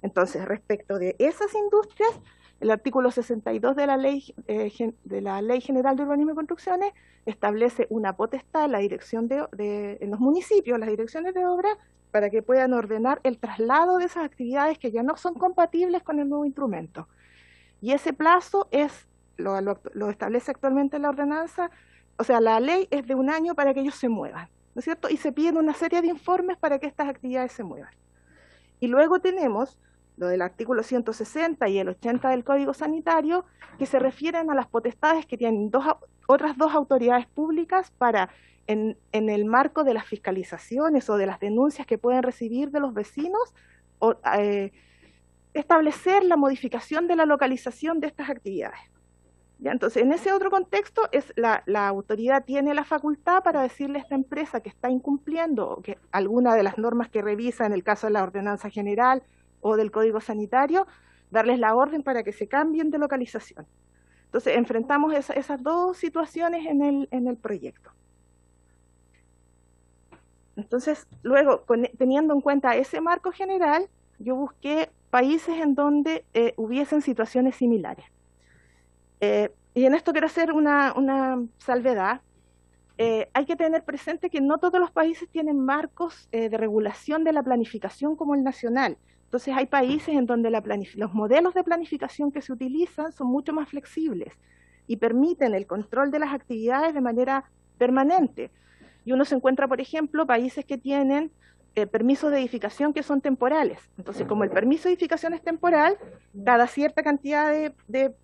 Entonces, respecto de esas industrias, el artículo 62 de la Ley General de Urbanismo y Construcciones establece una potestad en la dirección en los municipios, las direcciones de obra, para que puedan ordenar el traslado de esas actividades que ya no son compatibles con el nuevo instrumento. Y ese plazo lo establece actualmente la ordenanza, o sea, la ley es de 1 año para que ellos se muevan, ¿no es cierto? Y se piden una serie de informes para que estas actividades se muevan. Y luego tenemos lo del artículo 160 y el 80 del Código Sanitario, que se refieren a las potestades que tienen otras 2 autoridades públicas para, en el marco de las fiscalizaciones o de las denuncias que pueden recibir de los vecinos, establecer la modificación de la localización de estas actividades. ¿Ya? Entonces, en ese otro contexto, la autoridad tiene la facultad para decirle a esta empresa que está incumpliendo que alguna de las normas que revisa, en el caso de la ordenanza general o del Código Sanitario, darles la orden para que se cambien de localización. Entonces, enfrentamos esas 2 situaciones en el proyecto. Entonces, luego, teniendo en cuenta ese marco general, yo busqué países en donde hubiesen situaciones similares. Y en esto quiero hacer una salvedad. Hay que tener presente que no todos los países tienen marcos de regulación de la planificación como el nacional. Entonces hay países en donde los modelos de planificación que se utilizan son mucho más flexibles y permiten el control de las actividades de manera permanente. Y uno se encuentra, por ejemplo, países que tienen permisos de edificación que son temporales. Entonces, como el permiso de edificación es temporal, cada cierta cantidad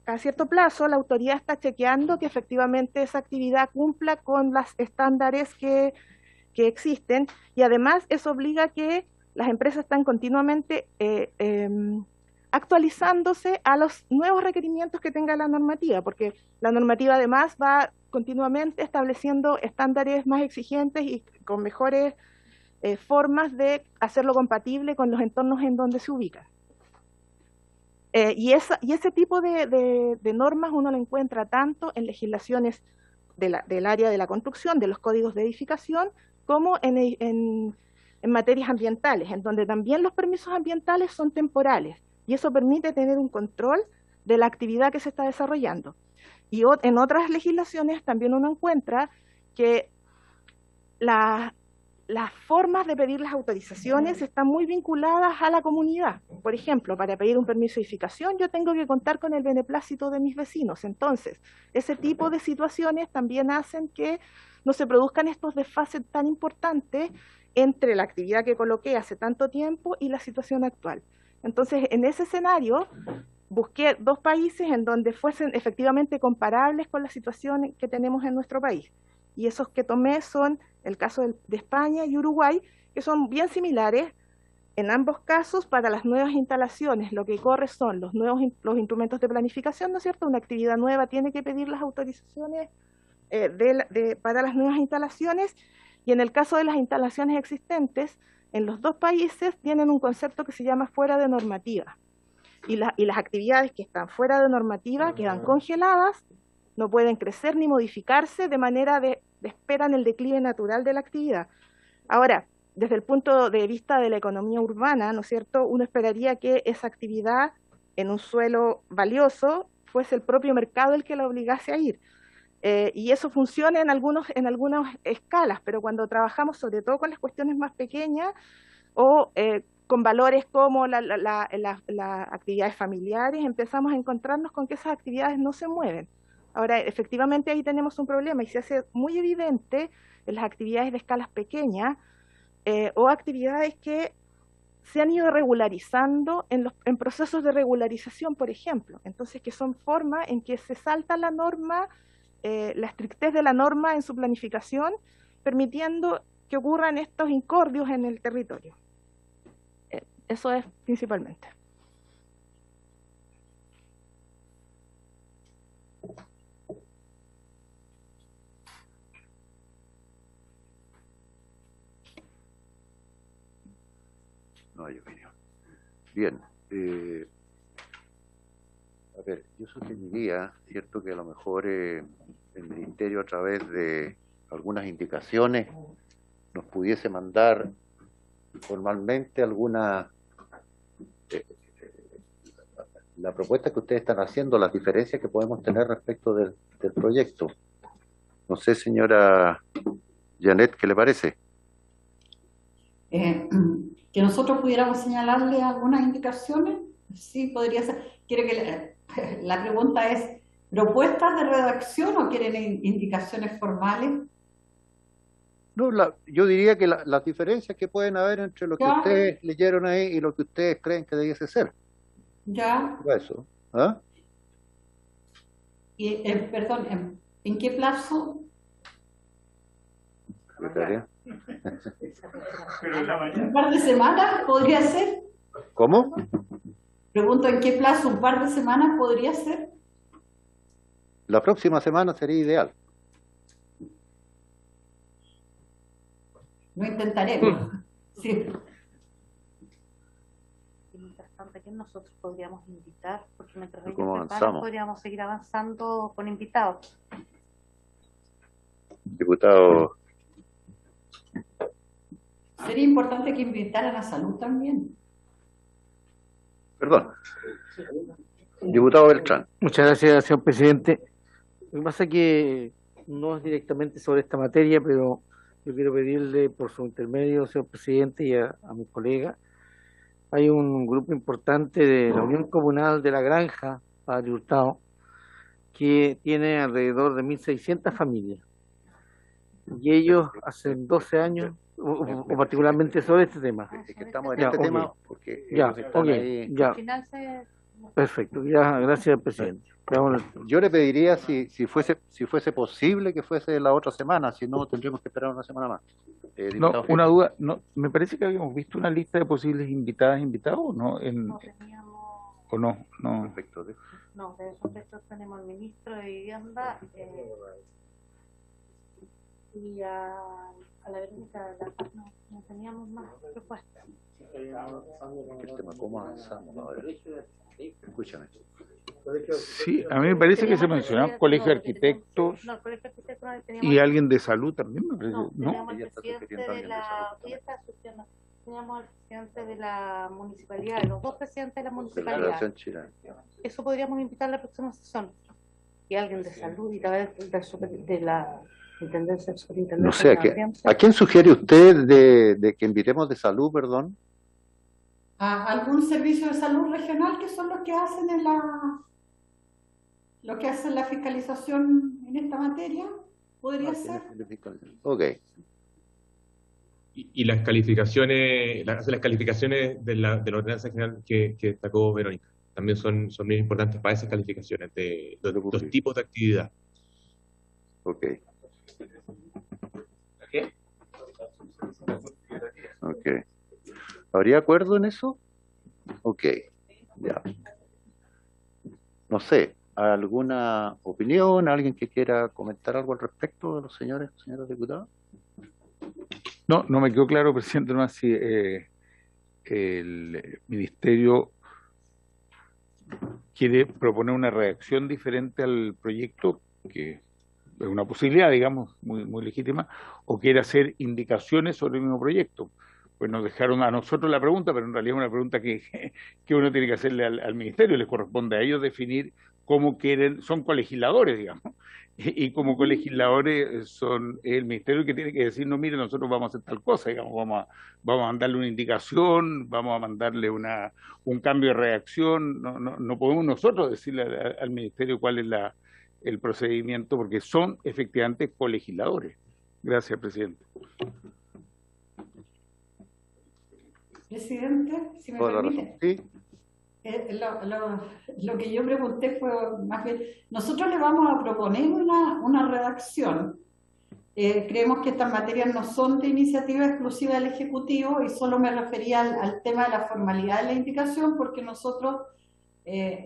a cierto plazo, la autoridad está chequeando que efectivamente esa actividad cumpla con los estándares que existen, y además eso obliga a que las empresas están continuamente actualizándose a los nuevos requerimientos que tenga la normativa, porque la normativa además va continuamente estableciendo estándares más exigentes y con mejores formas de hacerlo compatible con los entornos en donde se ubican. Y ese tipo de normas uno lo encuentra tanto en legislaciones del área de la construcción, de los códigos de edificación, como en materias ambientales, en donde también los permisos ambientales son temporales, y eso permite tener un control de la actividad que se está desarrollando. Y en otras legislaciones también uno encuentra que las formas de pedir las autorizaciones están muy vinculadas a la comunidad. Por ejemplo, para pedir un permiso de edificación yo tengo que contar con el beneplácito de mis vecinos. Entonces, ese tipo de situaciones también hacen que no se produzcan estos desfases tan importantes entre la actividad que coloqué hace tanto tiempo y la situación actual. Entonces, en ese escenario, busqué 2 países en donde fuesen efectivamente comparables con la situación que tenemos en nuestro país. Y esos que tomé son el caso de España y Uruguay, que son bien similares. En ambos casos, para las nuevas instalaciones, lo que corre son los instrumentos de planificación, ¿no es cierto? Una actividad nueva tiene que pedir las autorizaciones para las nuevas instalaciones, y en el caso de las instalaciones existentes, en los 2 países tienen un concepto que se llama fuera de normativa. Y las actividades que están fuera de normativa quedan congeladas, no pueden crecer ni modificarse, de manera de esperan el declive natural de la actividad. Ahora, desde el punto de vista de la economía urbana, ¿no es cierto?, uno esperaría que esa actividad en un suelo valioso fuese el propio mercado el que la obligase a ir. Y eso funciona en algunas escalas, pero cuando trabajamos sobre todo con las cuestiones más pequeñas o con valores como las actividades familiares, empezamos a encontrarnos con que esas actividades no se mueven. Ahora, efectivamente ahí tenemos un problema y se hace muy evidente en las actividades de escalas pequeñas o actividades que se han ido regularizando en procesos de regularización, por ejemplo. Entonces, que son formas en que se salta la norma, la estrictez de la norma en su planificación, permitiendo que ocurran estos incordios en el territorio. Eso es principalmente. No hay opinión. Bien. A ver, yo sugeriría, cierto, que a lo mejor el Ministerio, a través de algunas indicaciones, nos pudiese mandar formalmente alguna la propuesta que ustedes están haciendo, las diferencias que podemos tener respecto del proyecto. No sé, señora Janet, ¿qué le parece? Que nosotros pudiéramos señalarle algunas indicaciones, sí, podría ser. ¿Quiere que la pregunta es, ¿propuestas de redacción o quieren indicaciones formales? No, yo diría que las diferencias que pueden haber entre lo que Ya. ustedes leyeron ahí y lo que ustedes creen que debiese ser. Ya. Eso. ¿Ah? Y, perdón, ¿en qué plazo? Secretaria. ¿Un par de semanas podría ser? ¿Cómo? Pregunto, ¿en qué plazo? ¿Un par de semanas podría ser? La próxima semana sería ideal. Lo intentaremos. Sí. Y mientras tanto, ¿a quién nosotros podríamos invitar? Porque mientras ellos ¿Cómo preparan, avanzamos? podríamos seguir avanzando con invitados. Diputado. Sería importante que invitaran a salud también. Perdón. Diputado Beltrán. Muchas gracias, señor presidente. Lo que pasa es que no es directamente sobre esta materia, pero yo quiero pedirle por su intermedio, señor presidente, y a mi colega. Hay un grupo importante de la Unión Comunal de la Granja, Padre Hurtado, que tiene alrededor de 1.600 familias. Y ellos hace 12 años, o particularmente sobre este tema. Es que estamos en Ya, este ok. tema porque Ya, ellos están ok, ahí. ya. Al final se... Perfecto, ya, gracias, presidente. Yo le pediría si fuese posible que fuese la otra semana, si no tendríamos que esperar una semana más. No, Diputado una Gil. duda, no, me parece que habíamos visto una lista de posibles invitadas, invitados, ¿o no? No teníamos... ¿O no? No. Respecto de- No, de esos textos tenemos al ministro de Vivienda y a la Verónica de la Paz. No teníamos más propuestas. el tema, ¿cómo avanzamos ahora? Escúchame. Sí, a mí me parece que se mencionaba colegio de arquitectos No, el colegio de arquitectos no teníamos. y alguien de salud también, me parece, No, ¿no? teníamos al presidente de la. Ella está sugiriendo, teníamos al presidente de la municipalidad, los dos presidentes de la municipalidad. Federación Chilena. Eso podríamos invitar a la próxima sesión. Y alguien de salud y también de la intendencia, superintendencia. No sé, también. ¿a quién sugiere usted de que invitemos de salud, perdón? ¿A algún servicio de salud regional que son los que hacen la fiscalización en esta materia? ¿Podría ser? Ok. Y las calificaciones, las calificaciones de la ordenanza general que destacó Verónica, también son bien importantes para esas calificaciones de los tipos de actividad. Ok. Ok. ¿Habría acuerdo en eso? Ok. Ya. No sé, ¿alguna opinión? ¿Alguien que quiera comentar algo al respecto de los señores diputados? No, no me quedó claro, presidente, no si el ministerio quiere proponer una reacción diferente al proyecto, que es una posibilidad, digamos, muy legítima, o quiere hacer indicaciones sobre el mismo proyecto. Pues nos dejaron a nosotros la pregunta, pero en realidad es una pregunta que uno tiene que hacerle al ministerio, les corresponde a ellos definir cómo quieren, son colegisladores, digamos, y como colegisladores son el ministerio que tiene que decir, no, mire, nosotros vamos a hacer tal cosa, digamos, vamos a mandarle una indicación, vamos a mandarle un cambio de reacción, no podemos nosotros decirle al ministerio cuál es el procedimiento, porque son efectivamente colegisladores. Gracias, presidente. Presidente, si me permite. Sí. Lo que yo pregunté fue más bien, nosotros le vamos a proponer una redacción. Creemos que estas materias no son de iniciativa exclusiva del Ejecutivo y solo me refería al tema de la formalidad de la indicación, porque nosotros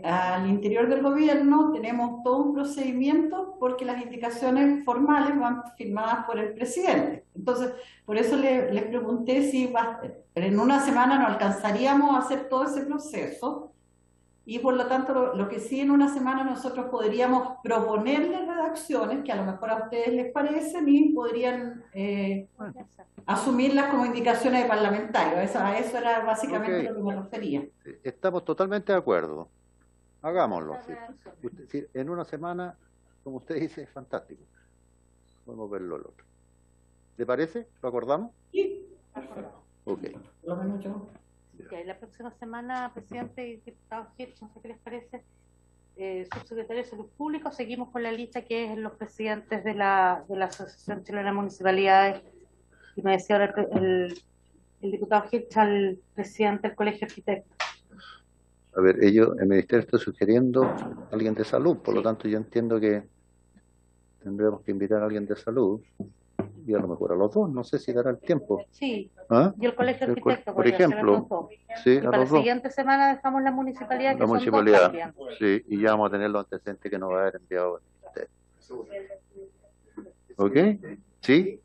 al interior del gobierno tenemos todo un procedimiento porque las indicaciones formales van firmadas por el presidente. Entonces, por eso les pregunté si en una semana no alcanzaríamos a hacer todo ese proceso y por lo tanto lo que sí en una semana nosotros podríamos proponerles redacciones que a lo mejor a ustedes les parecen y podrían asumirlas como indicaciones de parlamentarios. A eso era básicamente lo que me refería. Estamos totalmente de acuerdo. Hagámoslo. Sí. En una semana, como usted dice, es fantástico. Podemos verlo el otro. ¿Le parece? ¿Lo acordamos? Sí. Ok. Lo menos yo. Okay, la próxima semana, presidente y diputado Hirsch, no sé qué les parece, subsecretario de Salud Pública, seguimos con la lista que es los presidentes de la Asociación Chilena de Municipalidades, y me decía ahora el diputado Hirsch al presidente del Colegio de Arquitectos. A ver, el ministerio está sugiriendo a alguien de salud, por lo tanto yo entiendo que tendremos que invitar a alguien de salud y a lo mejor a los dos, no sé si dará el tiempo. Sí, ¿Ah? y el Colegio de Arquitectos, por ejemplo, sí, y a para la los dos. siguiente semana dejamos la municipalidad, que La son dos municipalidad, también. sí, y ya vamos a tener los antecedentes que nos va a haber enviado el ministerio. ¿Ok? ¿Sí?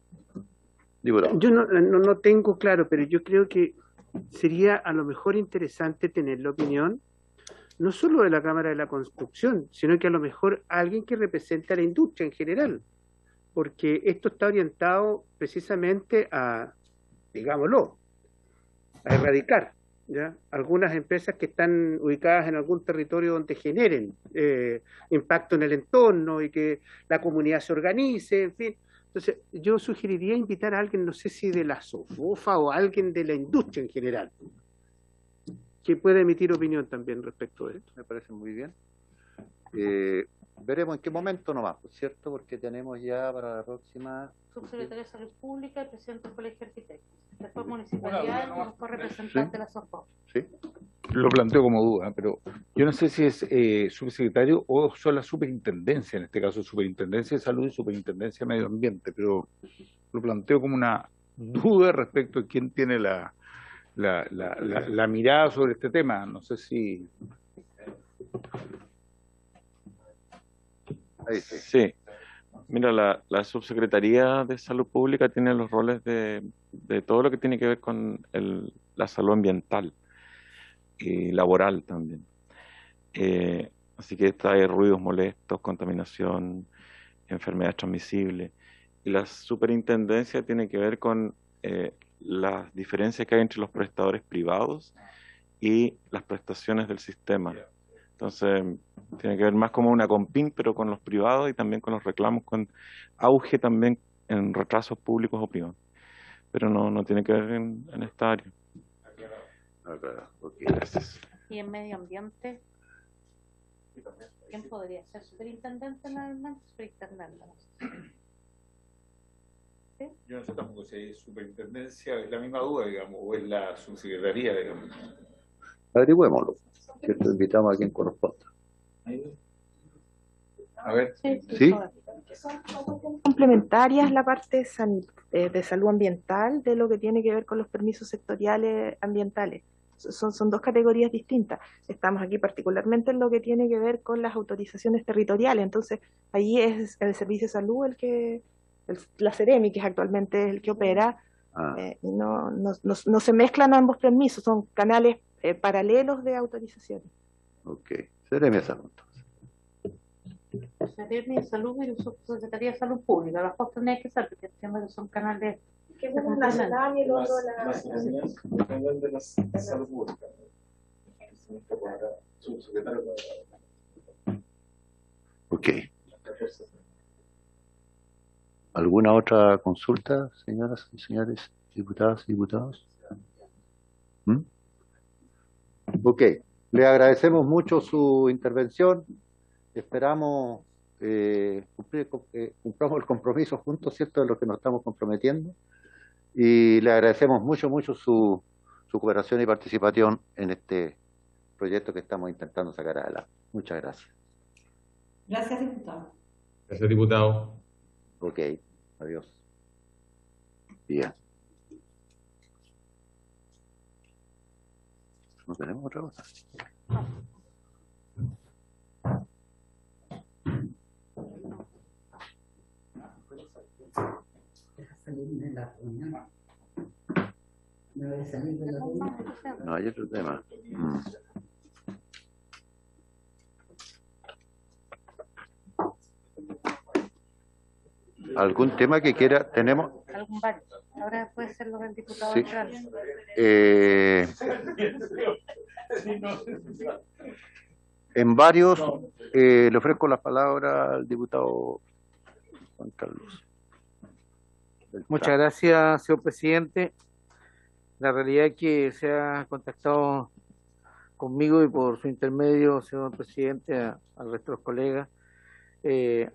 Diputado. Yo no tengo claro, pero yo creo que sería a lo mejor interesante tener la opinión no solo de la Cámara de la Construcción, sino que a lo mejor alguien que represente a la industria en general, porque esto está orientado precisamente a, digámoslo, a erradicar ¿ya? Algunas empresas que están ubicadas en algún territorio donde generen impacto en el entorno y que la comunidad se organice, en fin. Entonces, yo sugeriría invitar a alguien, no sé si de la SOFOFA o alguien de la industria en general, que pueda emitir opinión también respecto de esto. Me parece muy bien. Veremos en qué momento nomás, ¿cierto? Porque tenemos ya para la próxima... Subsecretario de Salud Pública y presidente del Colegio de Arquitectos. Después municipalidad y después representante de la SOFOFA. Sí. Lo planteo como duda, pero yo no sé si es subsecretario o son la superintendencia, en este caso superintendencia de salud y superintendencia de medio ambiente, pero lo planteo como una duda respecto a quién tiene la mirada sobre este tema. No sé si... Sí, mira, la Subsecretaría de Salud Pública tiene los roles de todo lo que tiene que ver con la salud ambiental y laboral también. Así que hay ruidos molestos, contaminación, enfermedades transmisibles. Y la superintendencia tiene que ver con las diferencias que hay entre los prestadores privados y las prestaciones del sistema. Entonces, tiene que ver más como una CONPIN, pero con los privados y también con los reclamos, con auge también en retrasos públicos o privados. Pero no tiene que ver en esta área. Okay, gracias. ¿Y en medio ambiente? ¿Quién podría ser? ¿Superintendente normalmente? Superintendente. ¿Sí? Yo no sé tampoco si hay superintendencia, es la misma duda, digamos, o es la subsecretaría, digamos. Averigüémoslo. ¿Cierto? Invitamos a quien corresponda. A ver. ¿Sí? Son complementarias la parte de salud ambiental de lo que tiene que ver con los permisos sectoriales ambientales. Son dos categorías distintas. Estamos aquí particularmente en lo que tiene que ver con las autorizaciones territoriales. Entonces, ahí es el Servicio de Salud la Ceremi, que es actualmente el que opera. No se mezclan ambos permisos, son canales paralelos de autorizaciones. Ok, Ceremi de Salud. Ceremi de Salud y Subsecretaría de Salud Pública. Las dos tendrían que ser, porque entiendo que son canales. Que uno es nacional y el otro Dependen de la salud pública. Ok. ¿Alguna otra consulta, señoras y señores diputadas y diputados? Ok, le agradecemos mucho su intervención. Esperamos cumplamos el compromiso juntos, ¿cierto?, de lo que nos estamos comprometiendo. Y le agradecemos mucho su cooperación y participación en este proyecto que estamos intentando sacar adelante. Muchas gracias. Gracias, diputado. Gracias, diputado. Ok, adiós. Bien. ¿No tenemos otra cosa? No, hay otro tema. ¿Algún tema que quiera? ¿Tenemos? Algún varios. Ahora puede ser lo del diputado. Sí. En varios, le ofrezco la palabra al diputado Juan Carlos. Muchas gracias, señor presidente. La realidad es que se ha contactado conmigo y por su intermedio, señor presidente, al resto de los colegas,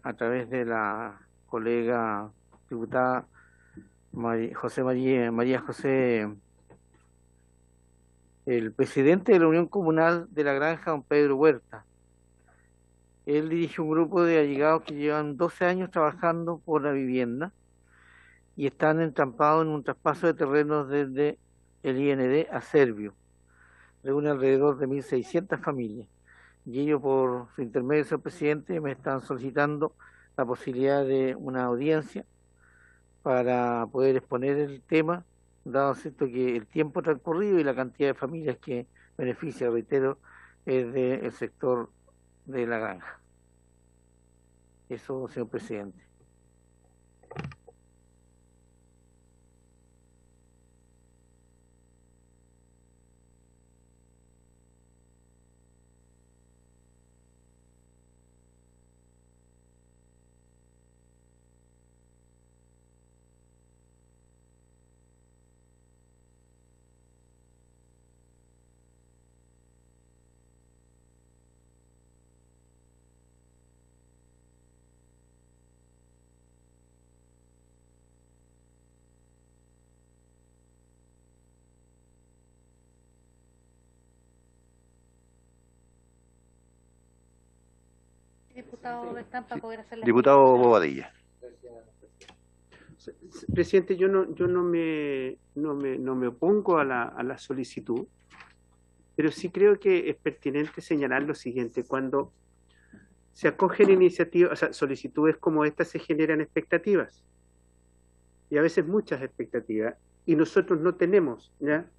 a través de la colega diputada María José, el presidente de la Unión Comunal de la Granja, don Pedro Huerta. Él dirige un grupo de allegados que llevan 12 años trabajando por la vivienda y están entrampados en un traspaso de terrenos desde el IND a Servio. Reúne alrededor de 1.600 familias. Y ellos, por su intermedio, señor presidente, me están solicitando la posibilidad de una audiencia para poder exponer el tema, dado cierto que el tiempo transcurrido y la cantidad de familias que beneficia, reitero, es del sector de la granja. Eso, señor presidente. Diputado Estampa, poder hacer la Diputado Bobadilla. Presidente, yo no me opongo a la solicitud, pero sí creo que es pertinente señalar lo siguiente: cuando se acogen iniciativas, o sea, solicitudes como esta, se generan expectativas, y a veces muchas expectativas, y nosotros no tenemos, ¿ya?,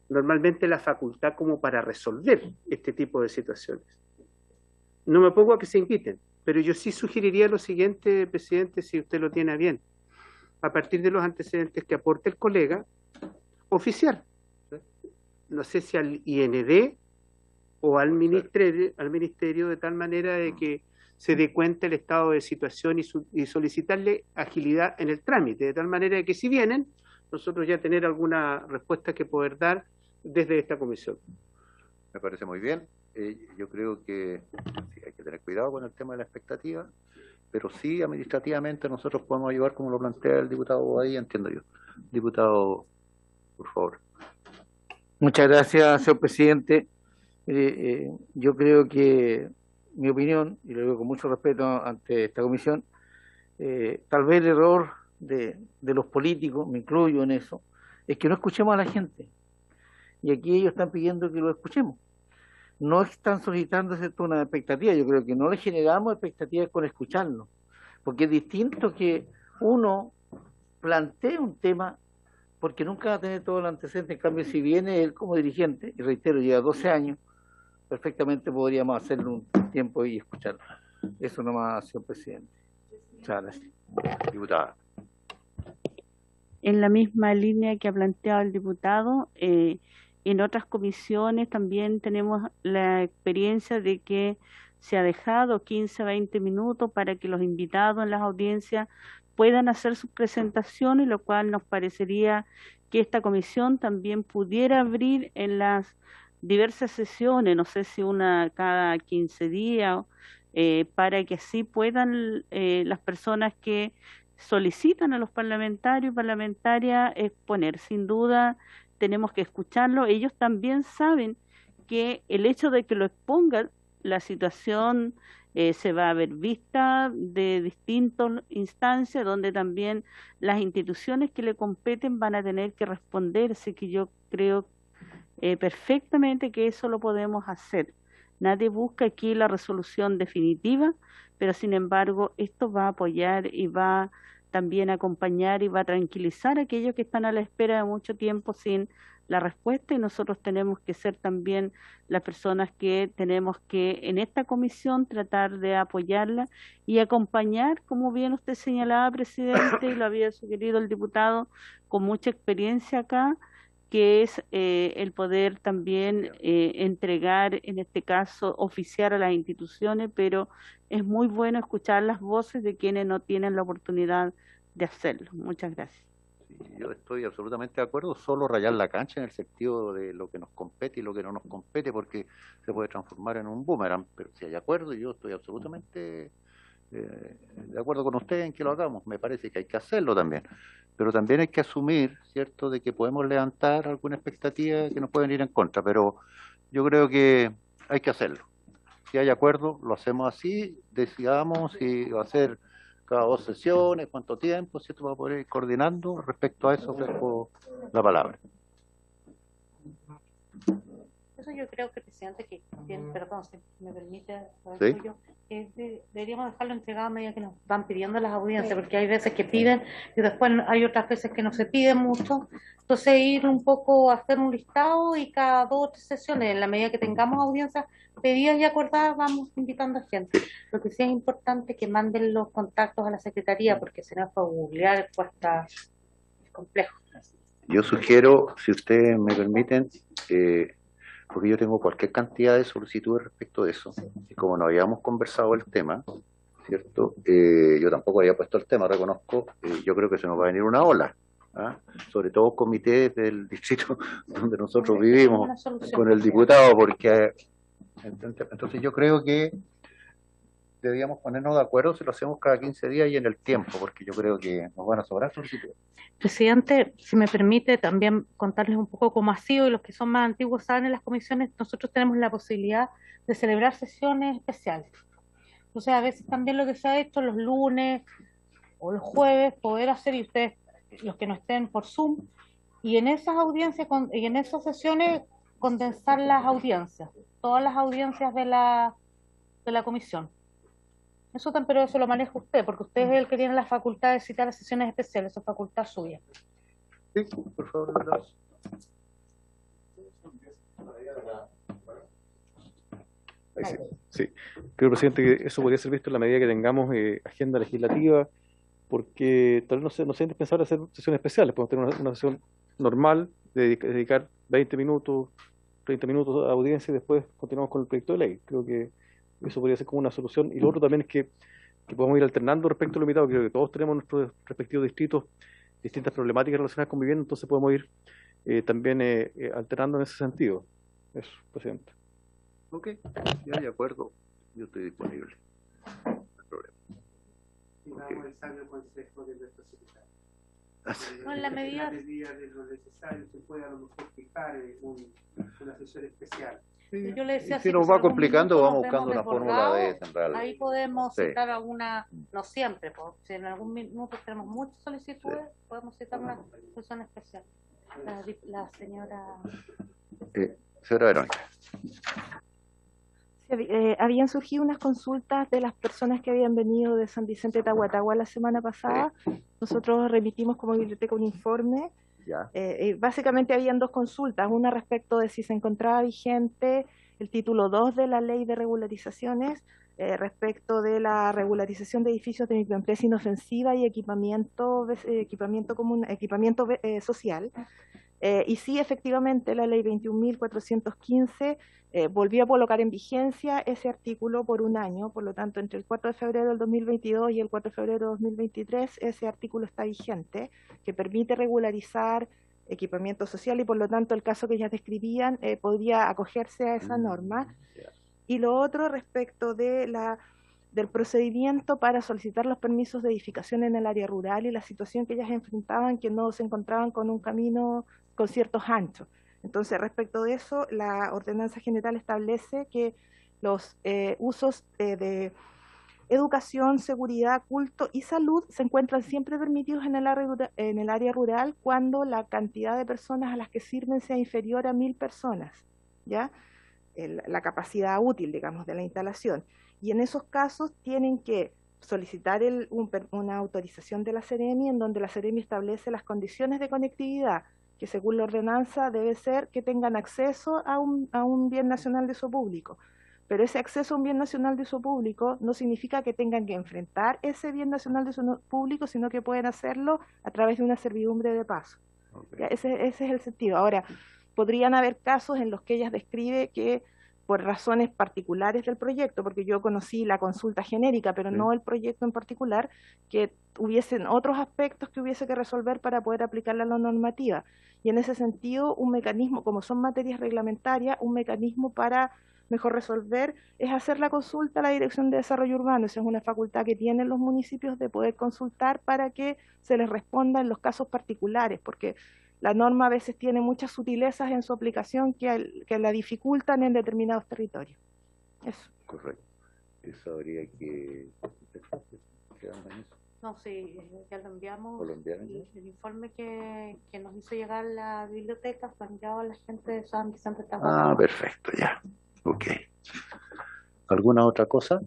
normalmente la facultad como para resolver este tipo de situaciones. no me opongo a que se inviten, pero yo sí sugeriría lo siguiente, presidente, si usted lo tiene a bien, a partir de los antecedentes que aporte el colega, oficial, no sé si al IND o al ministerio, de tal manera de que se dé cuenta el estado de situación y solicitarle agilidad en el trámite, de tal manera de que si vienen, nosotros ya tener alguna respuesta que poder dar desde esta comisión. Me parece muy bien. Yo creo que sí, hay que tener cuidado con el tema de la expectativa, pero sí administrativamente nosotros podemos ayudar como lo plantea el diputado ahí, entiendo yo. Diputado, por favor. Muchas gracias, señor presidente. Yo creo que mi opinión, y lo digo con mucho respeto ante esta comisión, tal vez el error de los políticos, me incluyo en eso, es que no escuchemos a la gente. Y aquí ellos están pidiendo que lo escuchemos. No están solicitando, ¿cierto?, una expectativa. Yo creo que no le generamos expectativas con escucharnos, porque es distinto que uno plantee un tema, porque nunca va a tener todo el antecedente. En cambio, si viene él como dirigente, y reitero, lleva 12 años, perfectamente podríamos hacerle un tiempo y escucharlo. Eso nomás, señor presidente. Muchas gracias. Diputada. En la misma línea que ha planteado el diputado, en otras comisiones también tenemos la experiencia de que se ha dejado 15 a 20 minutos para que los invitados en las audiencias puedan hacer sus presentaciones, lo cual nos parecería que esta comisión también pudiera abrir en las diversas sesiones, no sé si una cada 15 días, para que así puedan las personas que solicitan a los parlamentarios y parlamentarias exponer. Sin duda tenemos que escucharlo. Ellos también saben que el hecho de que lo expongan, la situación se va a ver vista de distintas instancias, donde también las instituciones que le competen van a tener que responder. Así que yo creo perfectamente que eso lo podemos hacer. Nadie busca aquí la resolución definitiva, pero sin embargo esto va a apoyar y va también a acompañar y va a tranquilizar a aquellos que están a la espera de mucho tiempo sin la respuesta, y nosotros tenemos que ser también las personas que tenemos que en esta comisión tratar de apoyarla y acompañar, como bien usted señalaba, presidente, y lo había sugerido el diputado con mucha experiencia acá, que es el poder también entregar, en este caso, oficiar a las instituciones, pero es muy bueno escuchar las voces de quienes no tienen la oportunidad de hacerlo. Muchas gracias. Sí, yo estoy absolutamente de acuerdo, solo rayar la cancha en el sentido de lo que nos compete y lo que no nos compete, porque se puede transformar en un boomerang, pero si hay acuerdo, yo estoy absolutamente de acuerdo con usted en que lo hagamos. Me parece que hay que hacerlo también, pero también hay que asumir, ¿cierto?, de que podemos levantar alguna expectativa que nos pueden ir en contra, pero yo creo que hay que hacerlo. Si hay acuerdo, lo hacemos así, decidamos si va a ser cada 2 sesiones, cuánto tiempo, ¿cierto?, para poder ir coordinando. Respecto a eso, ofrezco la palabra. Eso yo creo que, presidente, que bien, perdón, si me permite, ¿Sí? deberíamos dejarlo entregado a medida que nos van pidiendo las audiencias, porque hay veces que piden y después hay otras veces que no se piden mucho. Entonces ir un poco a hacer un listado y cada 2 o 3 sesiones, en la medida que tengamos audiencias pedidas y acordadas, vamos invitando a gente. Lo que sí es importante que manden los contactos a la Secretaría, porque si no es para googlear, cuesta, es complejo. Yo sugiero, si ustedes me permiten, porque yo tengo cualquier cantidad de solicitudes respecto de eso, y como no habíamos conversado el tema, ¿cierto? Yo tampoco había puesto el tema, reconozco, yo creo que se nos va a venir una ola, ¿ah? Sobre todo comités del distrito donde nosotros vivimos con el diputado, porque entonces yo creo que debíamos ponernos de acuerdo si lo hacemos cada 15 días y en el tiempo, porque yo creo que nos van a sobrar solicitudes. Presidente, si me permite también contarles un poco cómo ha sido, y los que son más antiguos saben, en las comisiones nosotros tenemos la posibilidad de celebrar sesiones especiales. Entonces a veces también lo que se ha hecho los lunes o los jueves, poder hacer, y ustedes, los que no estén por Zoom, y en esas audiencias y en esas sesiones condensar las audiencias, todas las audiencias de la comisión. Eso, pero eso lo maneja usted, porque usted es el que tiene la facultad de citar las sesiones especiales, eso es facultad suya. Sí, por favor, gracias. Ahí sí, sí. Creo, presidente, que eso podría ser visto en la medida que tengamos agenda legislativa, porque tal vez no sea indispensable hacer sesiones especiales. Podemos tener una sesión normal, dedicar 20 minutos, 30 minutos a audiencia y después continuamos con el proyecto de ley. Creo que eso podría ser como una solución. Y lo otro también es que podemos ir alternando respecto a lo limitado. Creo que todos tenemos en nuestros respectivos distritos distintas problemáticas relacionadas con vivienda, entonces podemos ir también alternando en ese sentido. Eso, presidente. Ok, ya de acuerdo, yo estoy disponible. No hay problema. Y vamos al sabio consejo de nuestro secretario. No, en la medida de lo necesario se puede a lo mejor fijar una sesión especial. Yo le decía, Si sí, nos que va en algún complicando, minuto vamos nos buscando vemos una fórmula de desbordados, central. ahí podemos Sí. citar alguna, no siempre, si en algún minuto tenemos muchas solicitudes, podemos citar una sesión especial. La señora... Señora Verónica. Habían surgido unas consultas de las personas que habían venido de San Vicente de Tahuatahua la semana pasada. Nosotros remitimos como biblioteca un informe. Ya. Básicamente habían dos consultas, una respecto de si se encontraba vigente el título 2 de la ley de regularizaciones, respecto de la regularización de edificios de microempresa inofensiva y equipamiento social. Y sí, efectivamente, la ley 21.415 volvió a colocar en vigencia ese artículo por un año, por lo tanto, entre el 4 de febrero del 2022 y el 4 de febrero de 2023, ese artículo está vigente, que permite regularizar equipamiento social y, por lo tanto, el caso que ellas describían podría acogerse a esa norma. Y lo otro respecto de del procedimiento para solicitar los permisos de edificación en el área rural y la situación que ellas enfrentaban, que no se encontraban con un camino con ciertos anchos. Entonces, respecto de eso, la Ordenanza General establece que los usos de educación, seguridad, culto y salud se encuentran siempre permitidos en el área rural cuando la cantidad de personas a las que sirven sea inferior a 1.000 personas, ¿ya? La capacidad útil, digamos, de la instalación. Y en esos casos tienen que solicitar una autorización de la Seremi, en donde la Seremi establece las condiciones de conectividad, que según la ordenanza debe ser que tengan acceso a un bien nacional de uso público. Pero ese acceso a un bien nacional de uso público no significa que tengan que enfrentar ese bien nacional de uso público, sino que pueden hacerlo a través de una servidumbre de paso. Okay. Ese es el sentido. Ahora, podrían haber casos en los que ella describe que por razones particulares del proyecto, porque yo conocí la consulta genérica, pero no el proyecto en particular, que hubiesen otros aspectos que hubiese que resolver para poder aplicarla a la normativa. Y en ese sentido, un mecanismo, como son materias reglamentarias, un mecanismo para mejor resolver es hacer la consulta a la Dirección de Desarrollo Urbano. Esa es una facultad que tienen los municipios de poder consultar para que se les responda en los casos particulares, porque la norma a veces tiene muchas sutilezas en su aplicación que la dificultan en determinados territorios. Eso. Correcto. Eso habría que... No, sí, ya lo enviamos. El informe que nos hizo llegar la biblioteca fue enviado a la gente de San Vicente de Tahuatahua. Ah, perfecto, ya. Ok. ¿Alguna otra cosa?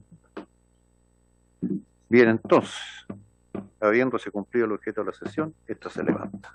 Bien, entonces, habiéndose cumplido el objeto de la sesión, esto se levanta.